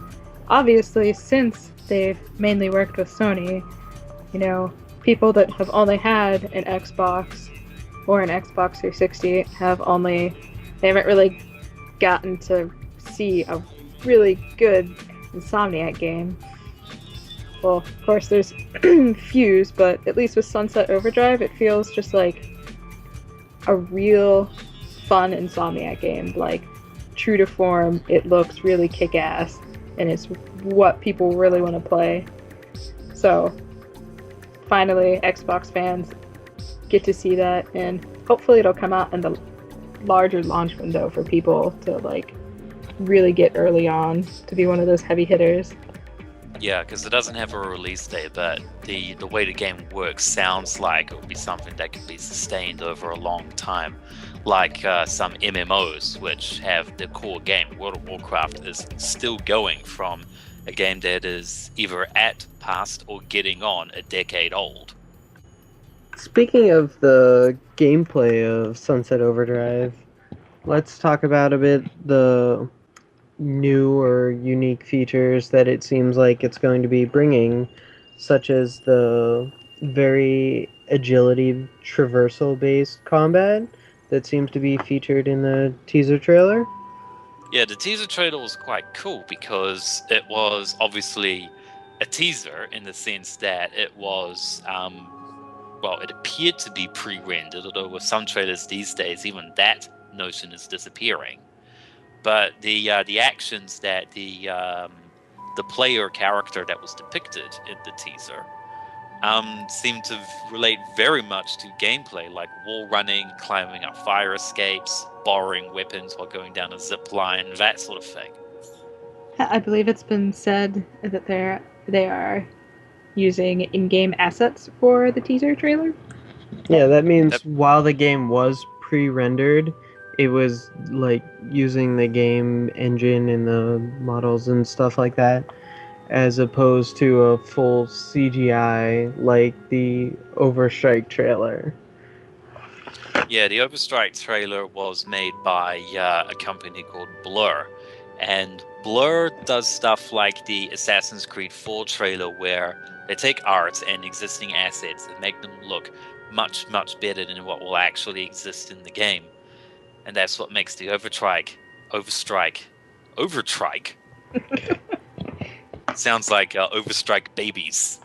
obviously, since they've mainly worked with Sony, people that have only had an Xbox or an Xbox 360 they haven't really gotten to see a really good Insomniac game. Well, of course, there's Fuse, but at least with Sunset Overdrive, it feels just like a real fun Insomniac game. Like, true to form, it looks really kick-ass, and it's what people really want to play. So, finally, Xbox fans get to see that, and hopefully it'll come out in the larger launch window for people to, really get early on to be one of those heavy hitters. Yeah, because it doesn't have a release date, but the way the game works sounds like it would be something that could be sustained over a long time, like some MMOs, which have the core game. World of Warcraft is still going from a game that is either at, past, or getting on a decade old. Speaking of the gameplay of Sunset Overdrive, let's talk about a bit the new or unique features that it seems like it's going to be bringing, such as the very agility traversal based combat that seems to be featured in the teaser trailer. Yeah, the teaser trailer was quite cool because it was obviously a teaser in the sense that it was it appeared to be pre-rendered, although with some trailers these days even that notion is disappearing. But the actions that the player character that was depicted in the teaser seemed to relate very much to gameplay, like wall running, climbing up fire escapes, borrowing weapons while going down a zip line, that sort of thing. I believe it's been said that they are using in-game assets for the teaser trailer. Yeah, that means while the game was pre-rendered, it was like using the game engine and the models and stuff like that, as opposed to a full CGI like the Overstrike trailer. Yeah, the Overstrike trailer was made by a company called Blur. And Blur does stuff like the Assassin's Creed 4 trailer where they take art and existing assets and make them look much, much better than what will actually exist in the game. And that's what makes the Overstrike. Sounds like Overstrike babies.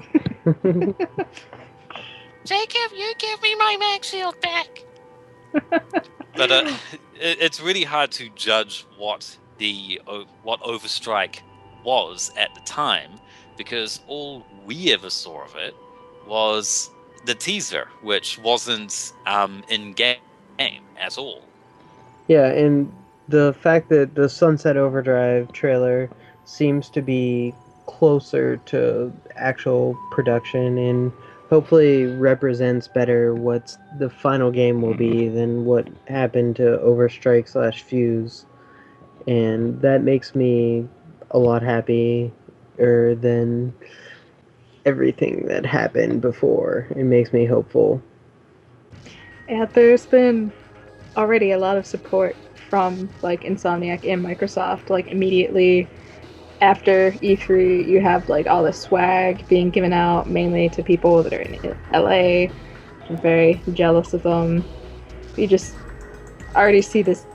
Jacob, you give me my mag shield back. But it's really hard to judge what Overstrike was at the time, because all we ever saw of it was the teaser, which wasn't in game at all. Yeah, and the fact that the Sunset Overdrive trailer seems to be closer to actual production and hopefully represents better what the final game will be than what happened to Overstrike /Fuse. And that makes me a lot happier than everything that happened before. It makes me hopeful. Yeah, there's been already a lot of support from like Insomniac and Microsoft. Like immediately after E3, you have like all the swag being given out mainly to people that are in LA. I'm very jealous of them. You just already see this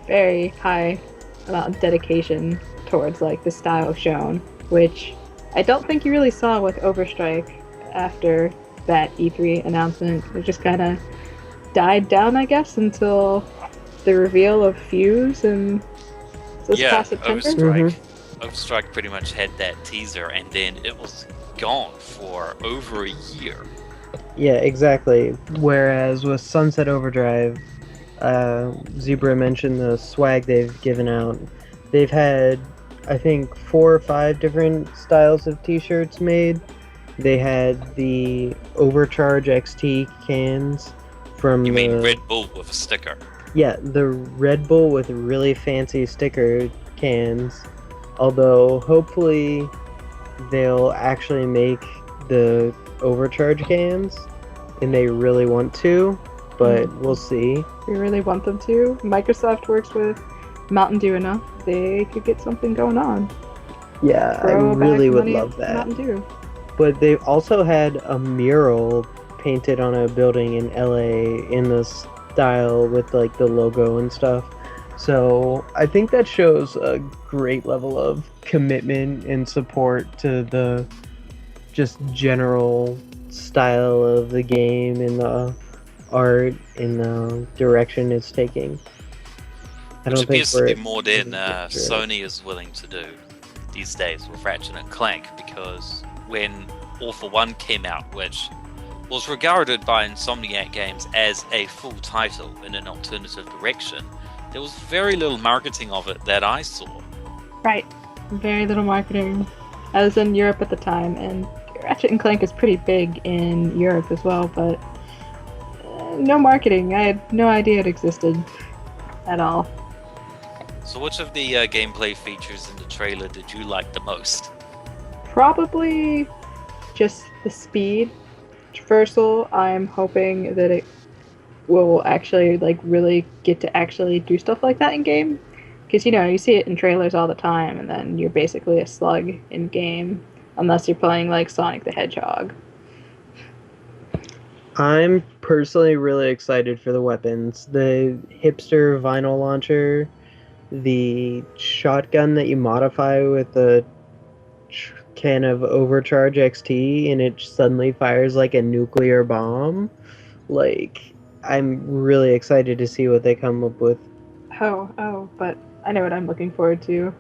very high amount of dedication towards like the style shown, which I don't think you really saw with Overstrike after that E3 announcement. It just kind of died down, I guess, until the reveal of Fuse and this past September. Overstrike pretty much had that teaser, and then it was gone for over a year. Yeah, exactly. Whereas with Sunset Overdrive, Zebra mentioned the swag they've given out. They've had, I think, 4 or 5 different styles of t-shirts made. They had the Overcharge XT cans from You mean Red Bull with a sticker? Yeah, the Red Bull with really fancy sticker cans. Although, hopefully, they'll actually make the Overcharge cans, and they really want to, but we'll see. We really want them to. Microsoft works with Mountain Dew enough. They could get something going on. Yeah, I really would love that. Mountain Dew. But they've also had a mural painted on a building in LA in this style with like the logo and stuff. So I think that shows a great level of commitment and support to the just general style of the game and the art and the direction it's taking. Which appears to be more than Sony is willing to do these days with Ratchet and Clank, because when All for One came out, which was regarded by Insomniac Games as a full title in an alternative direction, there was very little marketing of it that I saw. Right. Very little marketing. I was in Europe at the time, and Ratchet and Clank is pretty big in Europe as well, but no marketing. I had no idea it existed at all. So which of the gameplay features in the trailer did you like the most? Probably just the speed. Traversal, I'm hoping that it will actually like really get to actually do stuff like that in game, because you see it in trailers all the time, and then you're basically a slug in game unless you're playing like Sonic the Hedgehog. I'm personally really excited for the weapons. The hipster vinyl launcher, the shotgun that you modify with a can of Overcharge XT and it suddenly fires like a nuclear bomb. Like, I'm really excited to see what they come up with. Oh, but I know what I'm looking forward to.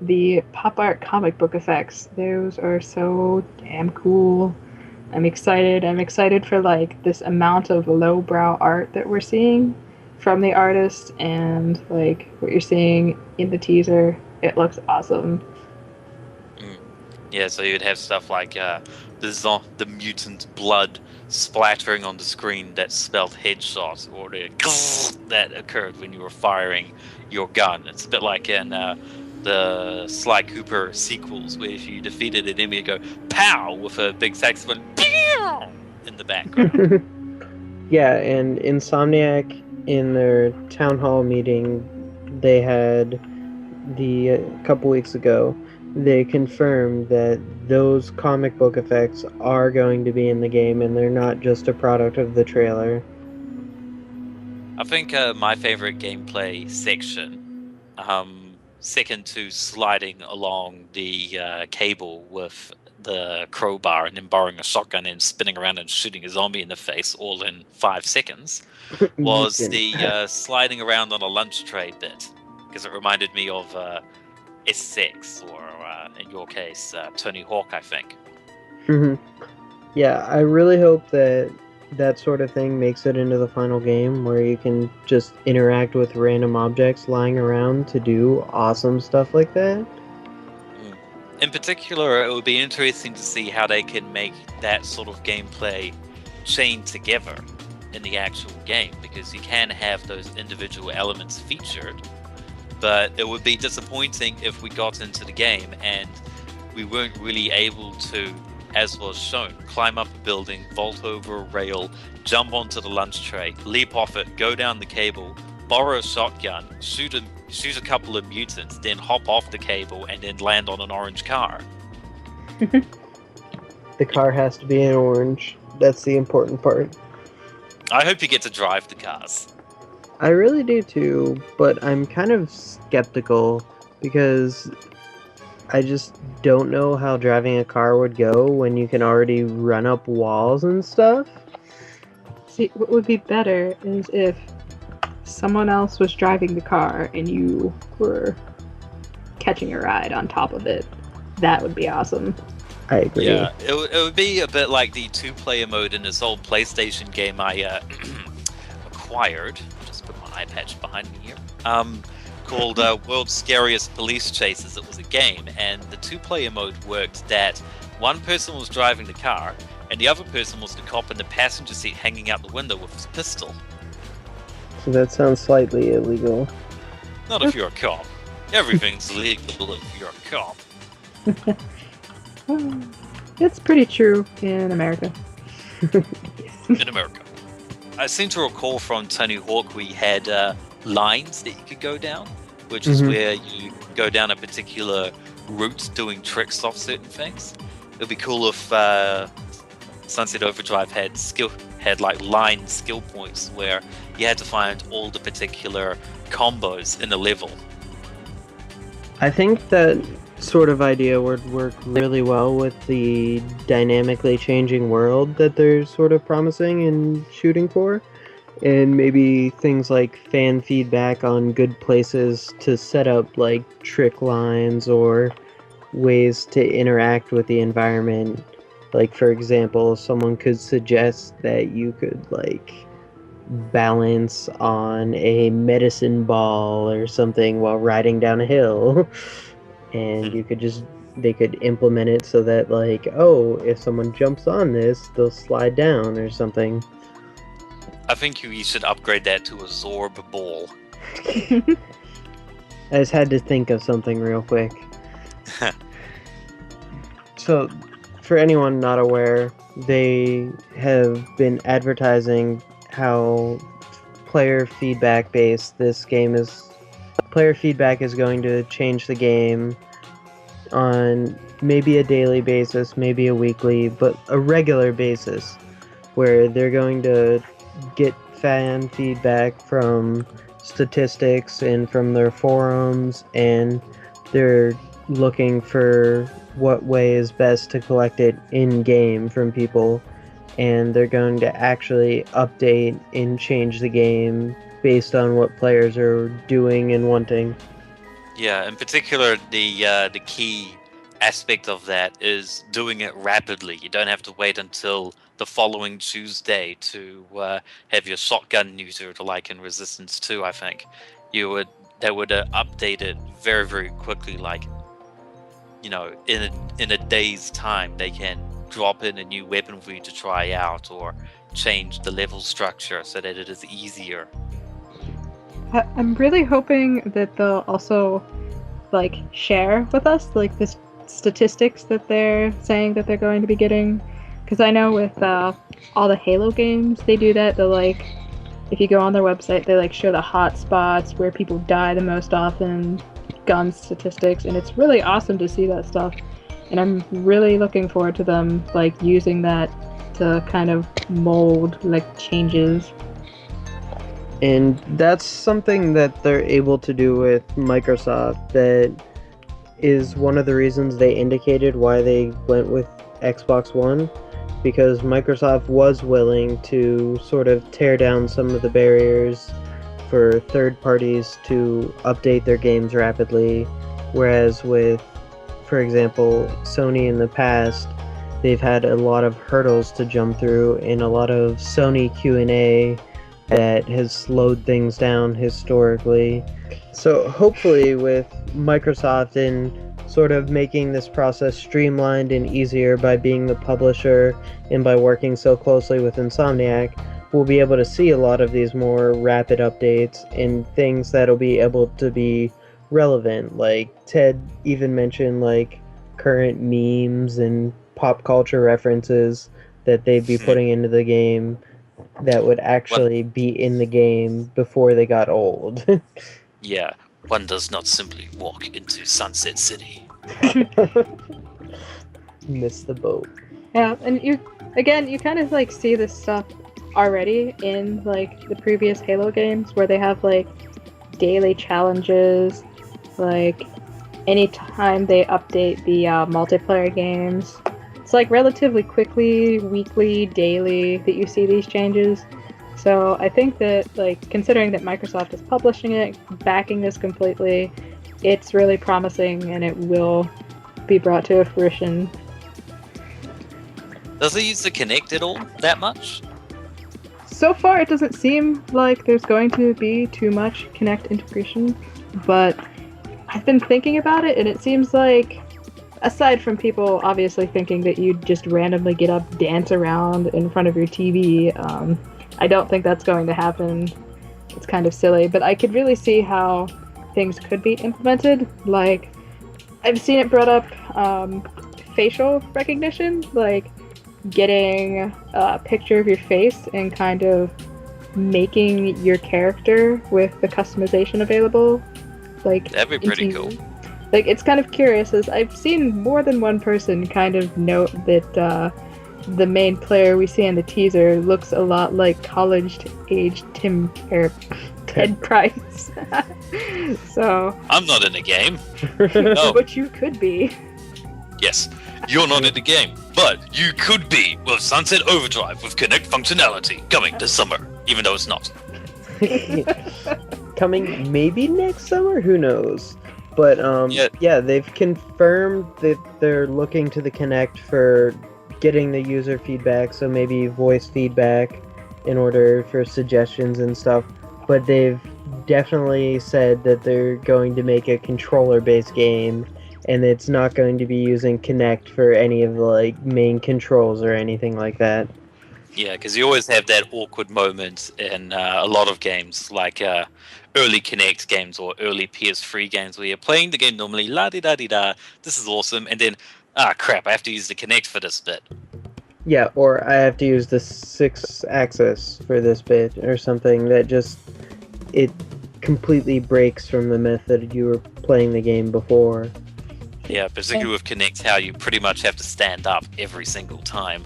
The pop art comic book effects. Those are so damn cool. I'm excited. I'm excited for like this amount of lowbrow art that we're seeing from the artist, and like what you're seeing in the teaser. It looks awesome. Yeah, so you'd have stuff like the mutant blood splattering on the screen that spelled headshot, or that occurred when you were firing your gun. It's a bit like in the Sly Cooper sequels, where if you defeated an enemy, you go pow with a big saxophone pew in the background. Yeah, and Insomniac in their town hall meeting they had a couple weeks ago, they confirmed that those comic book effects are going to be in the game and they're not just a product of the trailer. I think my favorite gameplay section, second to sliding along the cable with the crowbar and then borrowing a shotgun and spinning around and shooting a zombie in the face all in 5 seconds, was the sliding around on a lunch tray bit, because it reminded me of Ep6, or in your case, Tony Hawk, I think. Mm-hmm. Yeah, I really hope that sort of thing makes it into the final game, where you can just interact with random objects lying around to do awesome stuff like that. In particular, it would be interesting to see how they can make that sort of gameplay chain together in the actual game, because you can have those individual elements featured, but it would be disappointing if we got into the game and we weren't really able to, as was shown, climb up a building, vault over a rail, jump onto the lunch tray, leap off it, go down the cable, borrow a shotgun, shoot a couple of mutants, then hop off the cable and then land on an orange car. The car has to be in orange. That's the important part. I hope you get to drive the cars. I really do too, but I'm kind of skeptical because I just don't know how driving a car would go when you can already run up walls and stuff. See, what would be better is if someone else was driving the car and you were catching a ride on top of it. That would be awesome. I agree. Yeah, it would be a bit like the two-player mode in this old PlayStation game I acquired. Just put my eye patch behind me here. Called World's Scariest Police Chases. It was a game, and the two-player mode worked that one person was driving the car, and the other person was the cop in the passenger seat hanging out the window with his pistol. So that sounds slightly illegal. Not if you're a cop. Everything's legal if you're a cop. It's pretty true in America. In America. I seem to recall from Tony Hawk we had lines that you could go down, which is where you go down a particular route doing tricks off certain things. It would be cool if Sunset Overdrive had like line skill points where you had to find all the particular combos in a level. I think that sort of idea would work really well with the dynamically changing world that they're sort of promising and shooting for. And maybe things like fan feedback on good places to set up like trick lines or ways to interact with the environment. Like, for example, someone could suggest that you could like balance on a medicine ball or something while riding down a hill. And they could implement it so that like, oh, if someone jumps on this, they'll slide down or something. I think you should upgrade that to a Zorb ball. I just had to think of something real quick. So, for anyone not aware, they have been advertising how player feedback based this game is. Player feedback is going to change the game on maybe a daily basis, maybe a weekly, but a regular basis, where they're going to get fan feedback from statistics and from their forums, and they're looking for what way is best to collect it in-game from people, and they're going to actually update and change the game based on what players are doing and wanting. Yeah, in particular, the key aspect of that is doing it rapidly. You don't have to wait until the following Tuesday to have your shotgun neutered, like in Resistance 2, I think. They would update it very, very quickly, like, you know, in a day's time. They can drop in a new weapon for you to try out or change the level structure so that it is easier. I'm really hoping that they'll also like share with us like the statistics that they're saying that they're going to be getting, because I know with all the Halo games they do that. They'll like, if you go on their website, they like show the hot spots where people die the most often, gun statistics, and it's really awesome to see that stuff. And I'm really looking forward to them like using that to kind of mold like changes. And that's something that they're able to do with Microsoft. That is one of the reasons they indicated why they went with Xbox One, because Microsoft was willing to sort of tear down some of the barriers for third parties to update their games rapidly, whereas with, for example, Sony in the past, they've had a lot of hurdles to jump through and a lot of Sony Q&A that has slowed things down historically. So hopefully with Microsoft in sort of making this process streamlined and easier by being the publisher and by working so closely with Insomniac, we'll be able to see a lot of these more rapid updates and things that'll be able to be relevant. Like Ted even mentioned like current memes and pop culture references that they'd be putting into the game that would actually be in the game before they got old. Yeah, one does not simply walk into Sunset City. Missed the boat. Yeah, and you kind of like see this stuff already in like the previous Halo games where they have like daily challenges, like anytime they update the multiplayer games. It's like relatively quickly, weekly, daily that you see these changes. So I think that like considering that Microsoft is publishing it, backing this completely, it's really promising and it will be brought to fruition. Does it use the Kinect at all that much? So far, it doesn't seem like there's going to be too much Kinect integration, but I've been thinking about it, and it seems like, aside from people obviously thinking that you'd just randomly get up, dance around in front of your TV, I don't think that's going to happen. It's kind of silly, but I could really see how things could be implemented. Like, I've seen it brought up facial recognition, like getting a picture of your face and kind of making your character with the customization available. Like, that'd be pretty cool. Like, it's kind of curious, as I've seen more than one person kind of note that the main player we see in the teaser looks a lot like college-aged Ted Price. So I'm not in the game. No. But you could be. Yes, you're not in the game, but you could be with Sunset Overdrive with Kinect functionality coming this summer, even though it's not. Coming maybe next summer? Who knows? But yeah, they've confirmed that they're looking to the Kinect for getting the user feedback, so maybe voice feedback in order for suggestions and stuff. But they've definitely said that they're going to make a controller-based game, and it's not going to be using Kinect for any of the like main controls or anything like that. Yeah, because you always have that awkward moment in a lot of games, like early Kinect games or early PS3 games, where you're playing the game normally, la-di-da-di-da, this is awesome, and then, crap, I have to use the Kinect for this bit. Yeah, or I have to use the 6-axis for this bit, or something that just, it completely breaks from the method you were playing the game before. Yeah, particularly with Kinect, how you pretty much have to stand up every single time.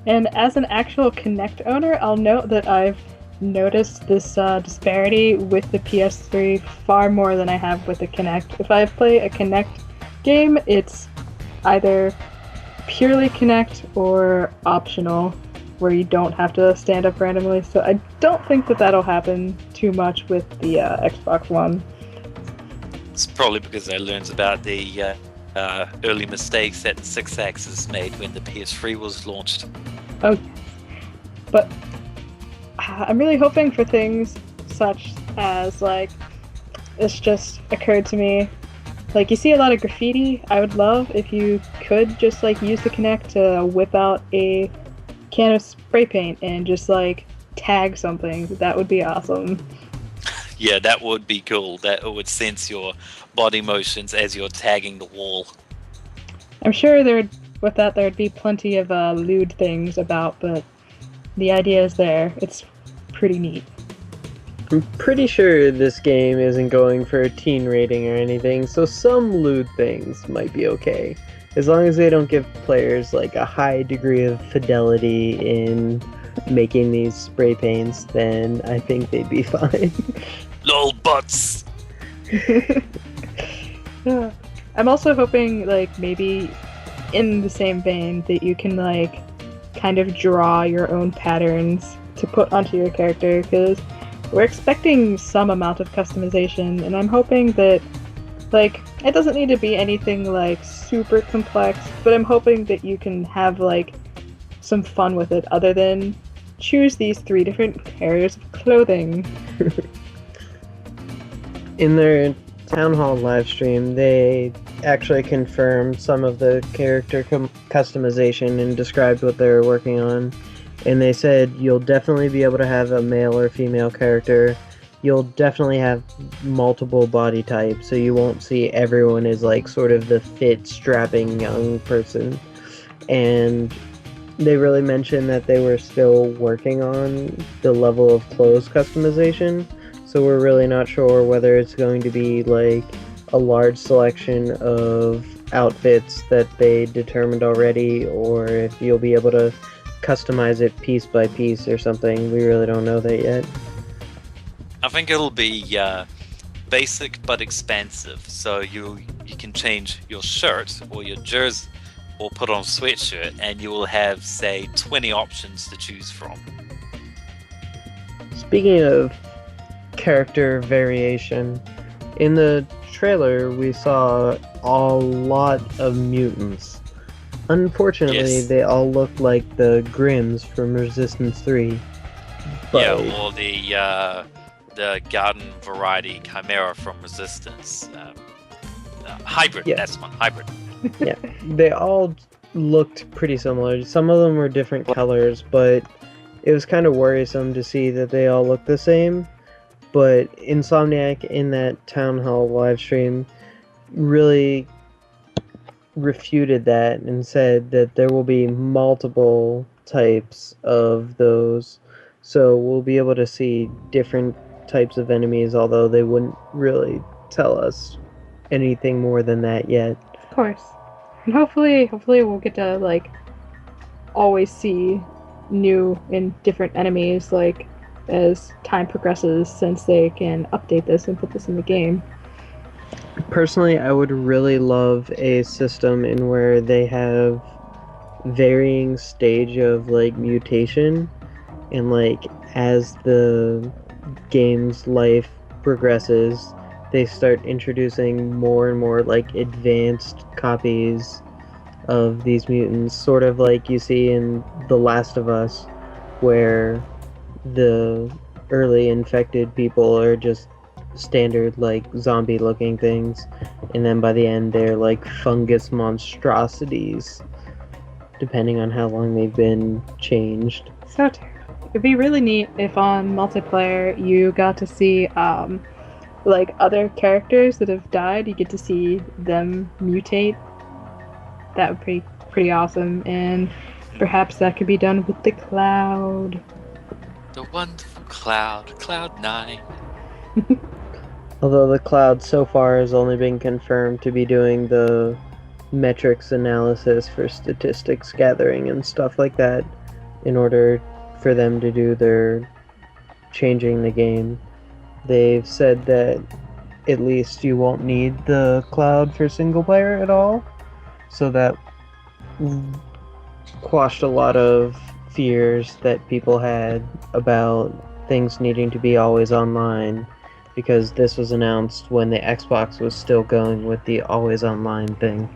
And as an actual Kinect owner, I'll note that I've noticed this disparity with the PS3 far more than I have with the Kinect. If I play a Kinect game, it's either purely Kinect or optional, where you don't have to stand up randomly. So I don't think that that'll happen too much with the Xbox One. It's probably because I learned about the early mistakes that the 6-axis made when the PS3 was launched. Oh, but I'm really hoping for things such as, like, this just occurred to me. Like, you see a lot of graffiti. I would love if you could just, like, use the Kinect to whip out a can of spray paint and just, like, tag something. That would be awesome. Yeah, that would be cool. That would sense your body motions as you're tagging the wall. I'm sure there'd be plenty of lewd things about, but the idea is there. It's pretty neat. I'm pretty sure this game isn't going for a teen rating or anything, so some lewd things might be okay. As long as they don't give players like a high degree of fidelity in making these spray paints, then I think they'd be fine. LOL butts! Yeah. I'm also hoping, like, maybe in the same vein that you can, like, kind of draw your own patterns to put onto your character, because we're expecting some amount of customization, and I'm hoping that, like, it doesn't need to be anything, like, super complex, but I'm hoping that you can have, like, some fun with it other than choose these 3 different pairs of clothing. In their Town Hall live stream, they actually confirmed some of the character customization and described what they were working on. And they said you'll definitely be able to have a male or female character. you'll definitely have multiple body types, so you won't see everyone as like sort of the fit, strapping young person. And they really mentioned that they were still working on the level of clothes customization, so we're really not sure whether it's going to be like a large selection of outfits that they determined already, or if you'll be able to customize it piece by piece or something. We really don't know that yet. I think it'll be basic but expansive, so you can change your shirt or your jersey or put on a sweatshirt, and you will have, say, 20 options to choose from. Speaking of character variation, in the trailer we saw a lot of mutants. Unfortunately, Yes. they all look like the Grims from Resistance 3. But Yeah, or the garden variety chimera from Resistance. Hybrid, Yeah. that's one, hybrid. yeah, they all looked pretty similar. Some of them were different colors, but it was kind of worrisome to see that they all look the same. But Insomniac in that Town Hall live stream really refuted that and said that there will be multiple types of those. So we'll be able to see different types of enemies, although they wouldn't really tell us anything more than that yet. Of course. And hopefully we'll get to like always see new and different enemies like as time progresses, since they can update this and put this in the game. Personally, I would really love a system in where they have varying stage of like mutation, and like as the game's life progresses, they start introducing more and more like advanced copies of these mutants, sort of like you see in The Last of Us, where the early infected people are just standard like zombie looking things, and then by the end they're like fungus monstrosities, depending on how long they've been changed. So it'd be really neat if on multiplayer you got to see like other characters that have died. You get to see them mutate. That would be pretty awesome, and perhaps that could be done with the Cloud. The wonderful Cloud 9. Although the Cloud so far has only been confirmed to be doing the metrics analysis for statistics gathering and stuff like that in order for them to do their changing the game. They've said that at least you won't need the Cloud for single player at all, so that quashed a lot of fears that people had about things needing to be always online, because this was announced when the Xbox was still going with the always online thing.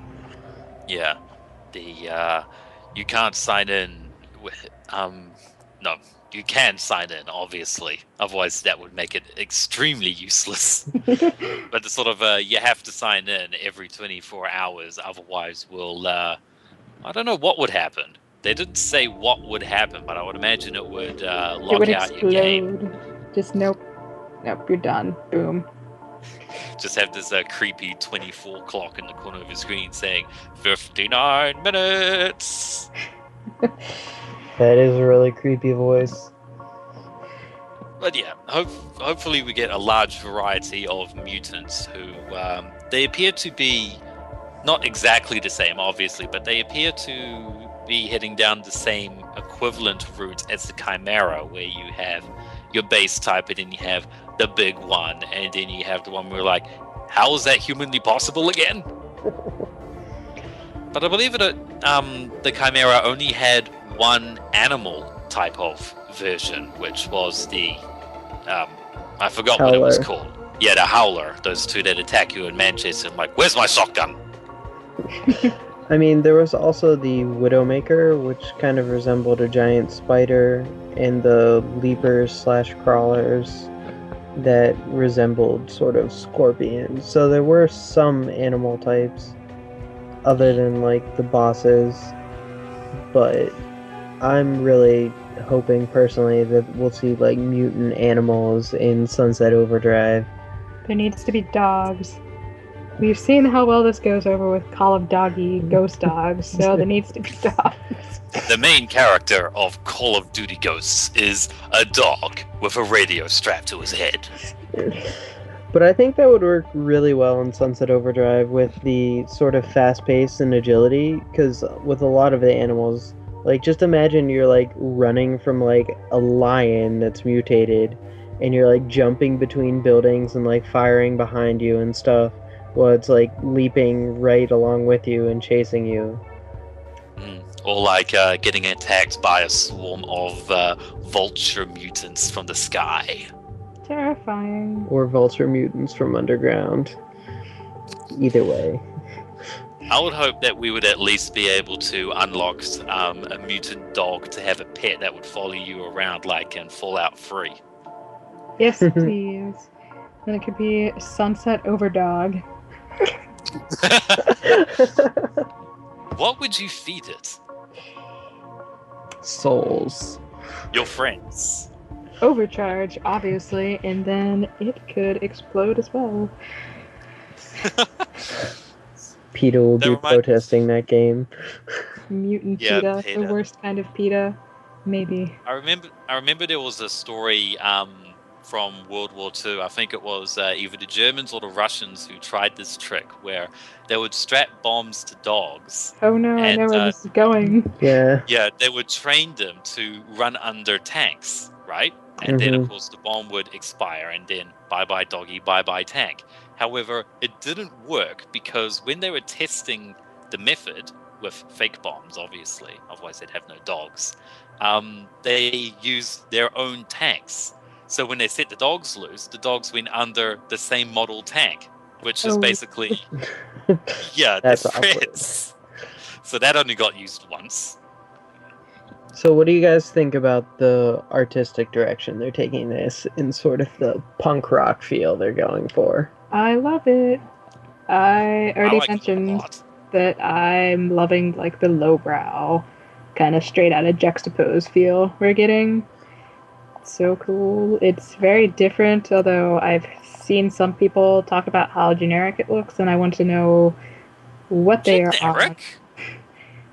Yeah, you can't sign in with no, you can sign in obviously, otherwise that would make it extremely useless. But the sort of you have to sign in every 24 hours, otherwise we'll I don't know what would happen. They didn't say what would happen, but I would imagine it would lock It would out explode. your game. Just nope, you're done. Boom. Just have this creepy 24 clock in the corner of your screen saying 59 minutes. That is a really creepy voice. But yeah, hopefully we get a large variety of mutants who they appear to be not exactly the same, obviously, but they appear to be heading down the same equivalent route as the Chimera, where you have your base type and then you have the big one, and then you have the one where you're like, how is that humanly possible again? But I believe that the Chimera only had one animal type of version, which was the I forgot what it was called. Yeah, the Howler. Those two that attack you in Manchester. I'm like, where's my shotgun? I mean, there was also the Widowmaker, which kind of resembled a giant spider, and the Leapers/Crawlers that resembled sort of scorpions. So there were some animal types other than like the bosses, but I'm really hoping personally that we'll see like mutant animals in Sunset Overdrive. There needs to be dogs. We've seen how well this goes over with Call of Doggy Ghost Dogs, so there needs to be dogs. The main character of Call of Duty Ghosts is a dog with a radio strapped to his head. But I think that would work really well in Sunset Overdrive with the sort of fast pace and agility, because with a lot of the animals, like just imagine you're like running from like a lion that's mutated, and you're like jumping between buildings and like firing behind you and stuff. Well, it's like leaping right along with you and chasing you. Or like getting attacked by a swarm of vulture mutants from the sky. Terrifying. Or vulture mutants from underground. Either way. I would hope that we would at least be able to unlock a mutant dog to have a pet that would follow you around like in Fallout 3. Yes, please. Then it could be Sunset Overdog. What would you feed it? Souls. Your friends. Overcharge, obviously, and then it could explode as well. PETA will be protesting that game. Mutant Yeah, PETA, the worst kind of PETA, maybe. I remember there was a story from World War II. I think it was either the Germans or the Russians who tried this trick where they would strap bombs to dogs. Oh no, I know where this is going. Yeah. Yeah, they would train them to run under tanks, right? And then, of course, the bomb would expire, and then bye-bye doggy, bye-bye tank. However, it didn't work because when they were testing the method with fake bombs, obviously, otherwise they'd have no dogs, they used their own tanks. So when they set the dogs loose, the dogs went under the same model tank, which is basically, yeah, That's the threats. So that only got used once. So what do you guys think about the artistic direction they're taking this in sort of the punk rock feel they're going for? I love it. I already like mentioned that I'm loving like the lowbrow, kind of straight out of juxtapose feel we're getting. It's so cool. It's very different, although I've seen some people talk about how generic it looks, and I want to know what they are on.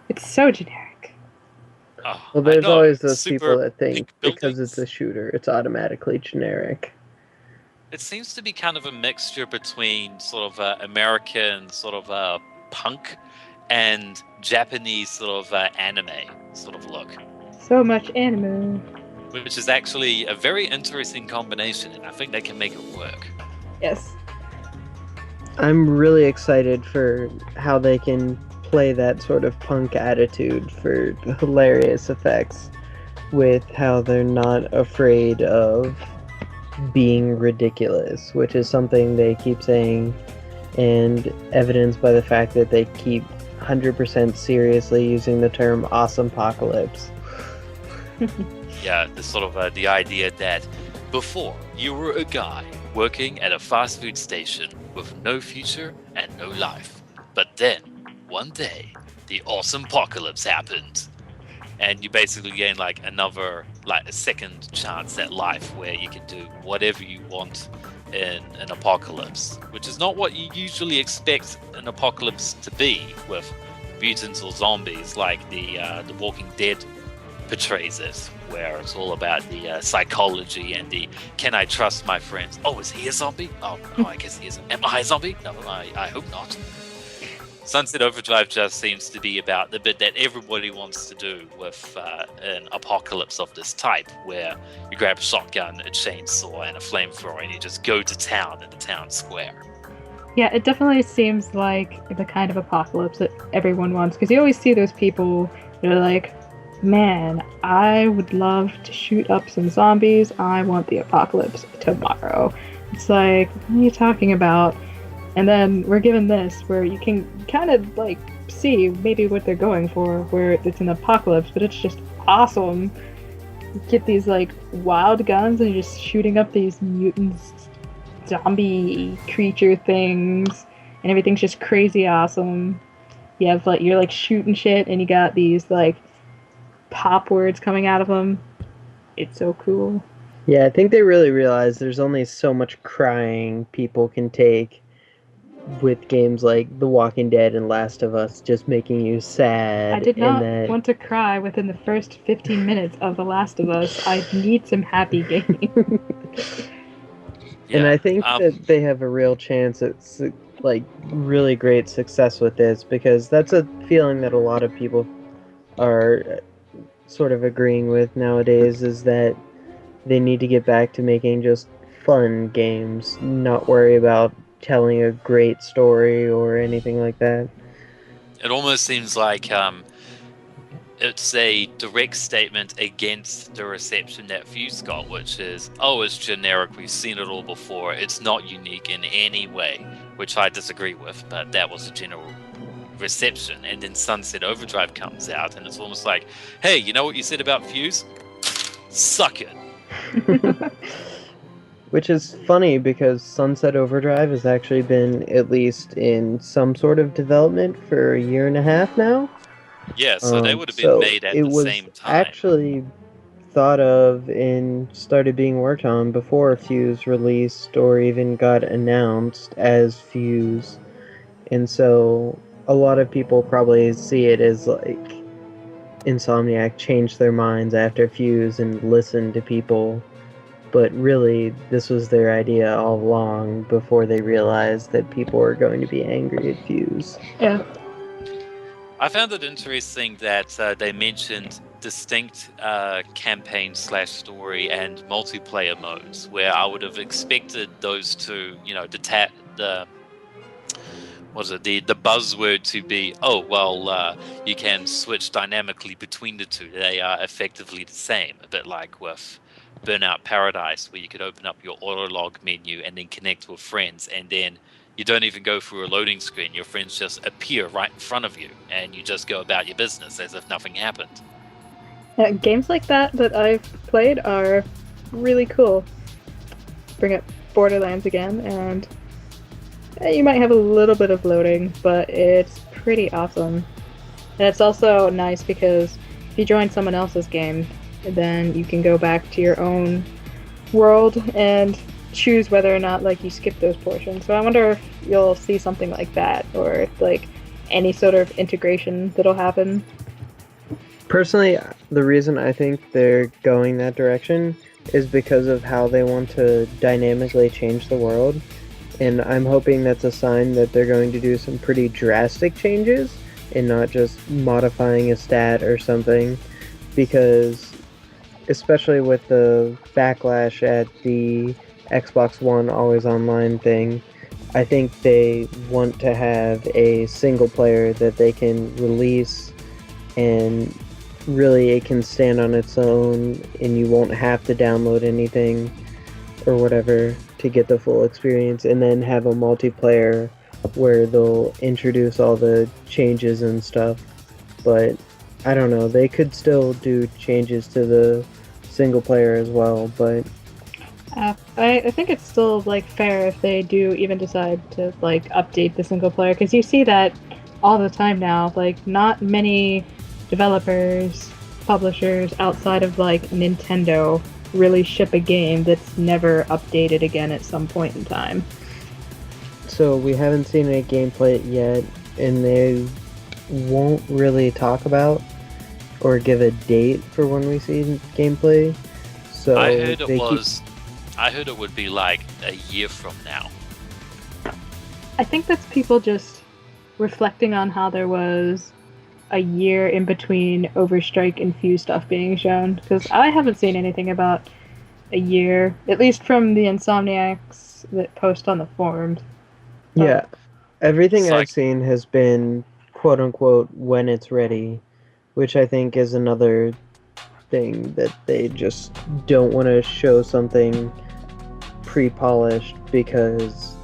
It's so generic. Oh, Well, there's always those people that think because it's a shooter, it's automatically generic. It seems to be kind of a mixture between sort of American sort of punk and Japanese sort of anime sort of look. So much anime. Which is actually a very interesting combination, and I think they can make it work. Yes. I'm really excited for how they can play that sort of punk attitude for hilarious effects with how they're not afraid of being ridiculous, which is something they keep saying, and evidenced by the fact that they keep 100% seriously using the term awesomepocalypse. Yeah, the sort of the idea that before you were a guy working at a fast food station with no future and no life, but then one day the awesome apocalypse happened, and you basically gain like another, like a second chance at life where you can do whatever you want in an apocalypse, which is not what you usually expect an apocalypse to be with mutants or zombies like the Walking Dead portrays it, where it's all about the psychology and the can I trust my friends? Oh, is he a zombie? Oh, no, I guess he isn't. Am I a zombie? No, I hope not. Sunset Overdrive just seems to be about the bit that everybody wants to do with an apocalypse of this type, where you grab a shotgun, a chainsaw, and a flamethrower, and you just go to town in the town square. Yeah, it definitely seems like the kind of apocalypse that everyone wants, because you always see those people that are like, man, I would love to shoot up some zombies. I want the apocalypse tomorrow. It's like, what are you talking about? And then we're given this, where you can kind of like see maybe what they're going for, where it's an apocalypse, but it's just awesome. You get these like wild guns and you're just shooting up these mutants, zombie creature things, and everything's just crazy awesome. You have like, you're like shooting shit and you got these like pop words coming out of them. it's so cool. Yeah, I think they really realize there's only so much crying people can take with games like The Walking Dead and Last of Us just making you sad. I did not and want to cry within the first 15 minutes of The Last of Us. I need some happy gaming. Yeah, And I think that they have a real chance at like really great success with this, because that's a feeling that a lot of people are sort of agreeing with nowadays, is that they need to get back to making just fun games, not worry about telling a great story or anything like that. it almost seems like it's a direct statement against the reception that Fuse got, which is, oh, it's generic, we've seen it all before, it's not unique in any way, which I disagree with, but that was a general reception. And then Sunset Overdrive comes out, and it's almost like, hey, you know what you said about Fuse? Suck it. Which is funny, because Sunset Overdrive has actually been at least in some sort of development for a year and a half now. Yeah, so they would have been made at the same time. Actually thought of and started being worked on before Fuse released or even got announced as Fuse. And so a lot of people probably see it as like Insomniac changed their minds after Fuse and listened to people. But really, this was their idea all along before they realized that people were going to be angry at Fuse. Yeah. I found it interesting that they mentioned distinct campaign/story and multiplayer modes, where I would have expected those two, the buzzword to be, you can switch dynamically between the two. They are effectively the same, a bit like with Burnout Paradise, where you could open up your autolog menu and then connect with friends, and then you don't even go through a loading screen. Your friends just appear right in front of you, and you just go about your business as if nothing happened. Yeah, games like that I've played are really cool. Bring up Borderlands again, and you might have a little bit of loading, but it's pretty awesome. And it's also nice because if you join someone else's game, then you can go back to your own world and choose whether or not you skip those portions. So I wonder if you'll see something like that, or any sort of integration that'll happen. Personally, the reason I think they're going that direction is because of how they want to dynamically change the world. And I'm hoping that's a sign that they're going to do some pretty drastic changes and not just modifying a stat or something. Because, especially with the backlash at the Xbox One Always Online thing, I think they want to have a single player that they can release, and really it can stand on its own, and you won't have to download anything or whatever to get the full experience, and then have a multiplayer where they'll introduce all the changes and stuff. But I don't know, they could still do changes to the single player as well, but I think it's still fair if they do even decide to update the single player, because you see that all the time now. Not many developers, publishers outside of Nintendo really ship a game that's never updated again at some point in time. So we haven't seen any gameplay yet, and they won't really talk about or give a date for when we see gameplay. So I heard it would be a year from now. I think that's people just reflecting on how there was a year in between Overstrike and Fuse stuff being shown, because I haven't seen anything about a year, at least from the Insomniacs that post on the forums. Yeah, everything I've seen has been quote-unquote when it's ready, which I think is another thing that they just don't want to show something pre-polished, because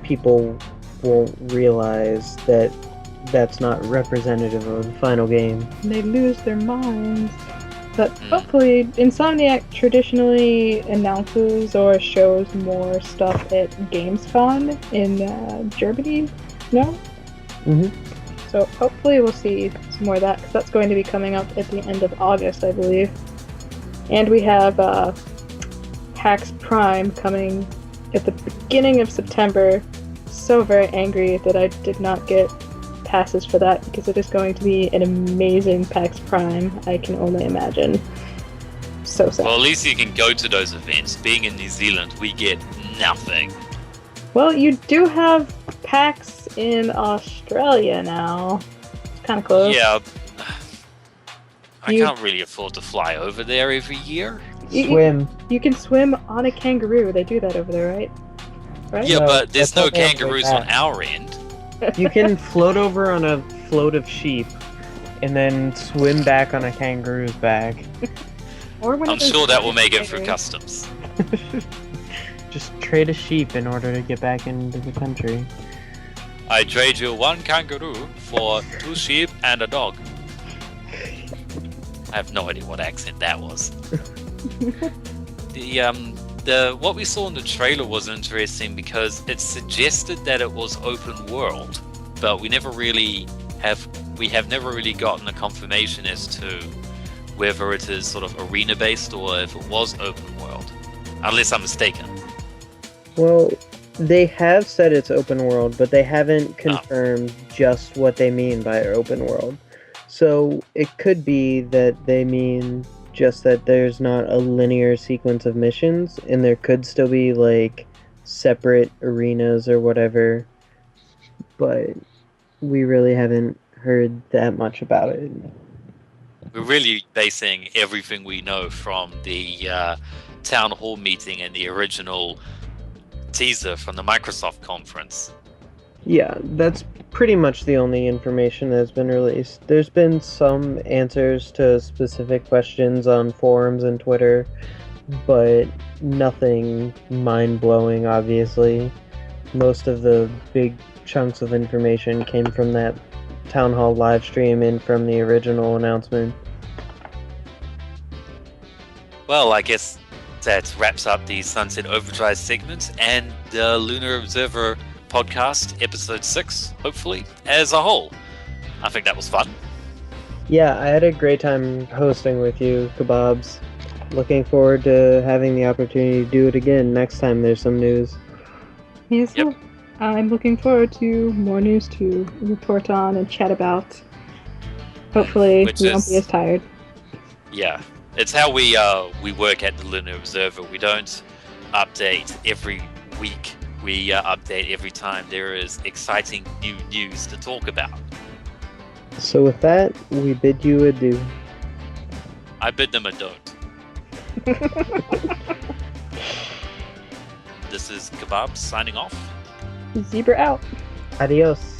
people won't realize that that's not representative of the final game. They lose their minds. But hopefully, Insomniac traditionally announces or shows more stuff at Gamescom in Germany, no? Mm-hmm. So hopefully we'll see some more of that, because that's going to be coming up at the end of August, I believe. And we have PAX Prime coming at the beginning of September. So very angry that I did not get passes for that because it is going to be an amazing PAX Prime. I can only imagine. So sad. Well, at least you can go to those events. Being in New Zealand, we get nothing. Well, you do have PAX in Australia now. It's kind of close. Yeah. I can't really afford to fly over there every year. Swim. You can swim on a kangaroo. They do that over there, right? Right? Yeah, No, but there's that's no not the way kangaroos back. on our end. You can float over on a float of sheep, and then swim back on a kangaroo's back. Or one of I'm those sure that will make it through kangaroos. customs. Just trade a sheep in order to get back into the country. I trade you 1 kangaroo for 2 sheep and a dog. I have no idea what accent that was. The what we saw in the trailer was interesting because it suggested that it was open world, but we have never really gotten a confirmation as to whether it is sort of arena based or if it was open world. Unless I'm mistaken. Well, they have said it's open world, but they haven't confirmed just what they mean by open world. So it could be that they mean just that there's not a linear sequence of missions, and there could still be like separate arenas or whatever, but we really haven't heard that much about it. We're really basing everything we know from the town hall meeting and the original teaser from the Microsoft conference. Yeah, that's pretty much the only information that's been released. There's been some answers to specific questions on forums and Twitter, but nothing mind-blowing, obviously. Most of the big chunks of information came from that Town Hall live stream and from the original announcement. Well, I guess that wraps up the Sunset Overdrive segment and the Lunar Observer podcast, episode 6, hopefully, as a whole. I think that was fun. Yeah, I had a great time hosting with you, KBABZ. Looking forward to having the opportunity to do it again next time there's some news. Yes, Yep. I'm looking forward to more news to report on and chat about. Hopefully, Which we won't is- be as tired. Yeah, it's how we work at the Lunar Observer. We don't update every week. We update every time there is exciting new news to talk about. So with that, we bid you adieu. I bid them a don't. This is Kebab signing off. Zebra out. Adios.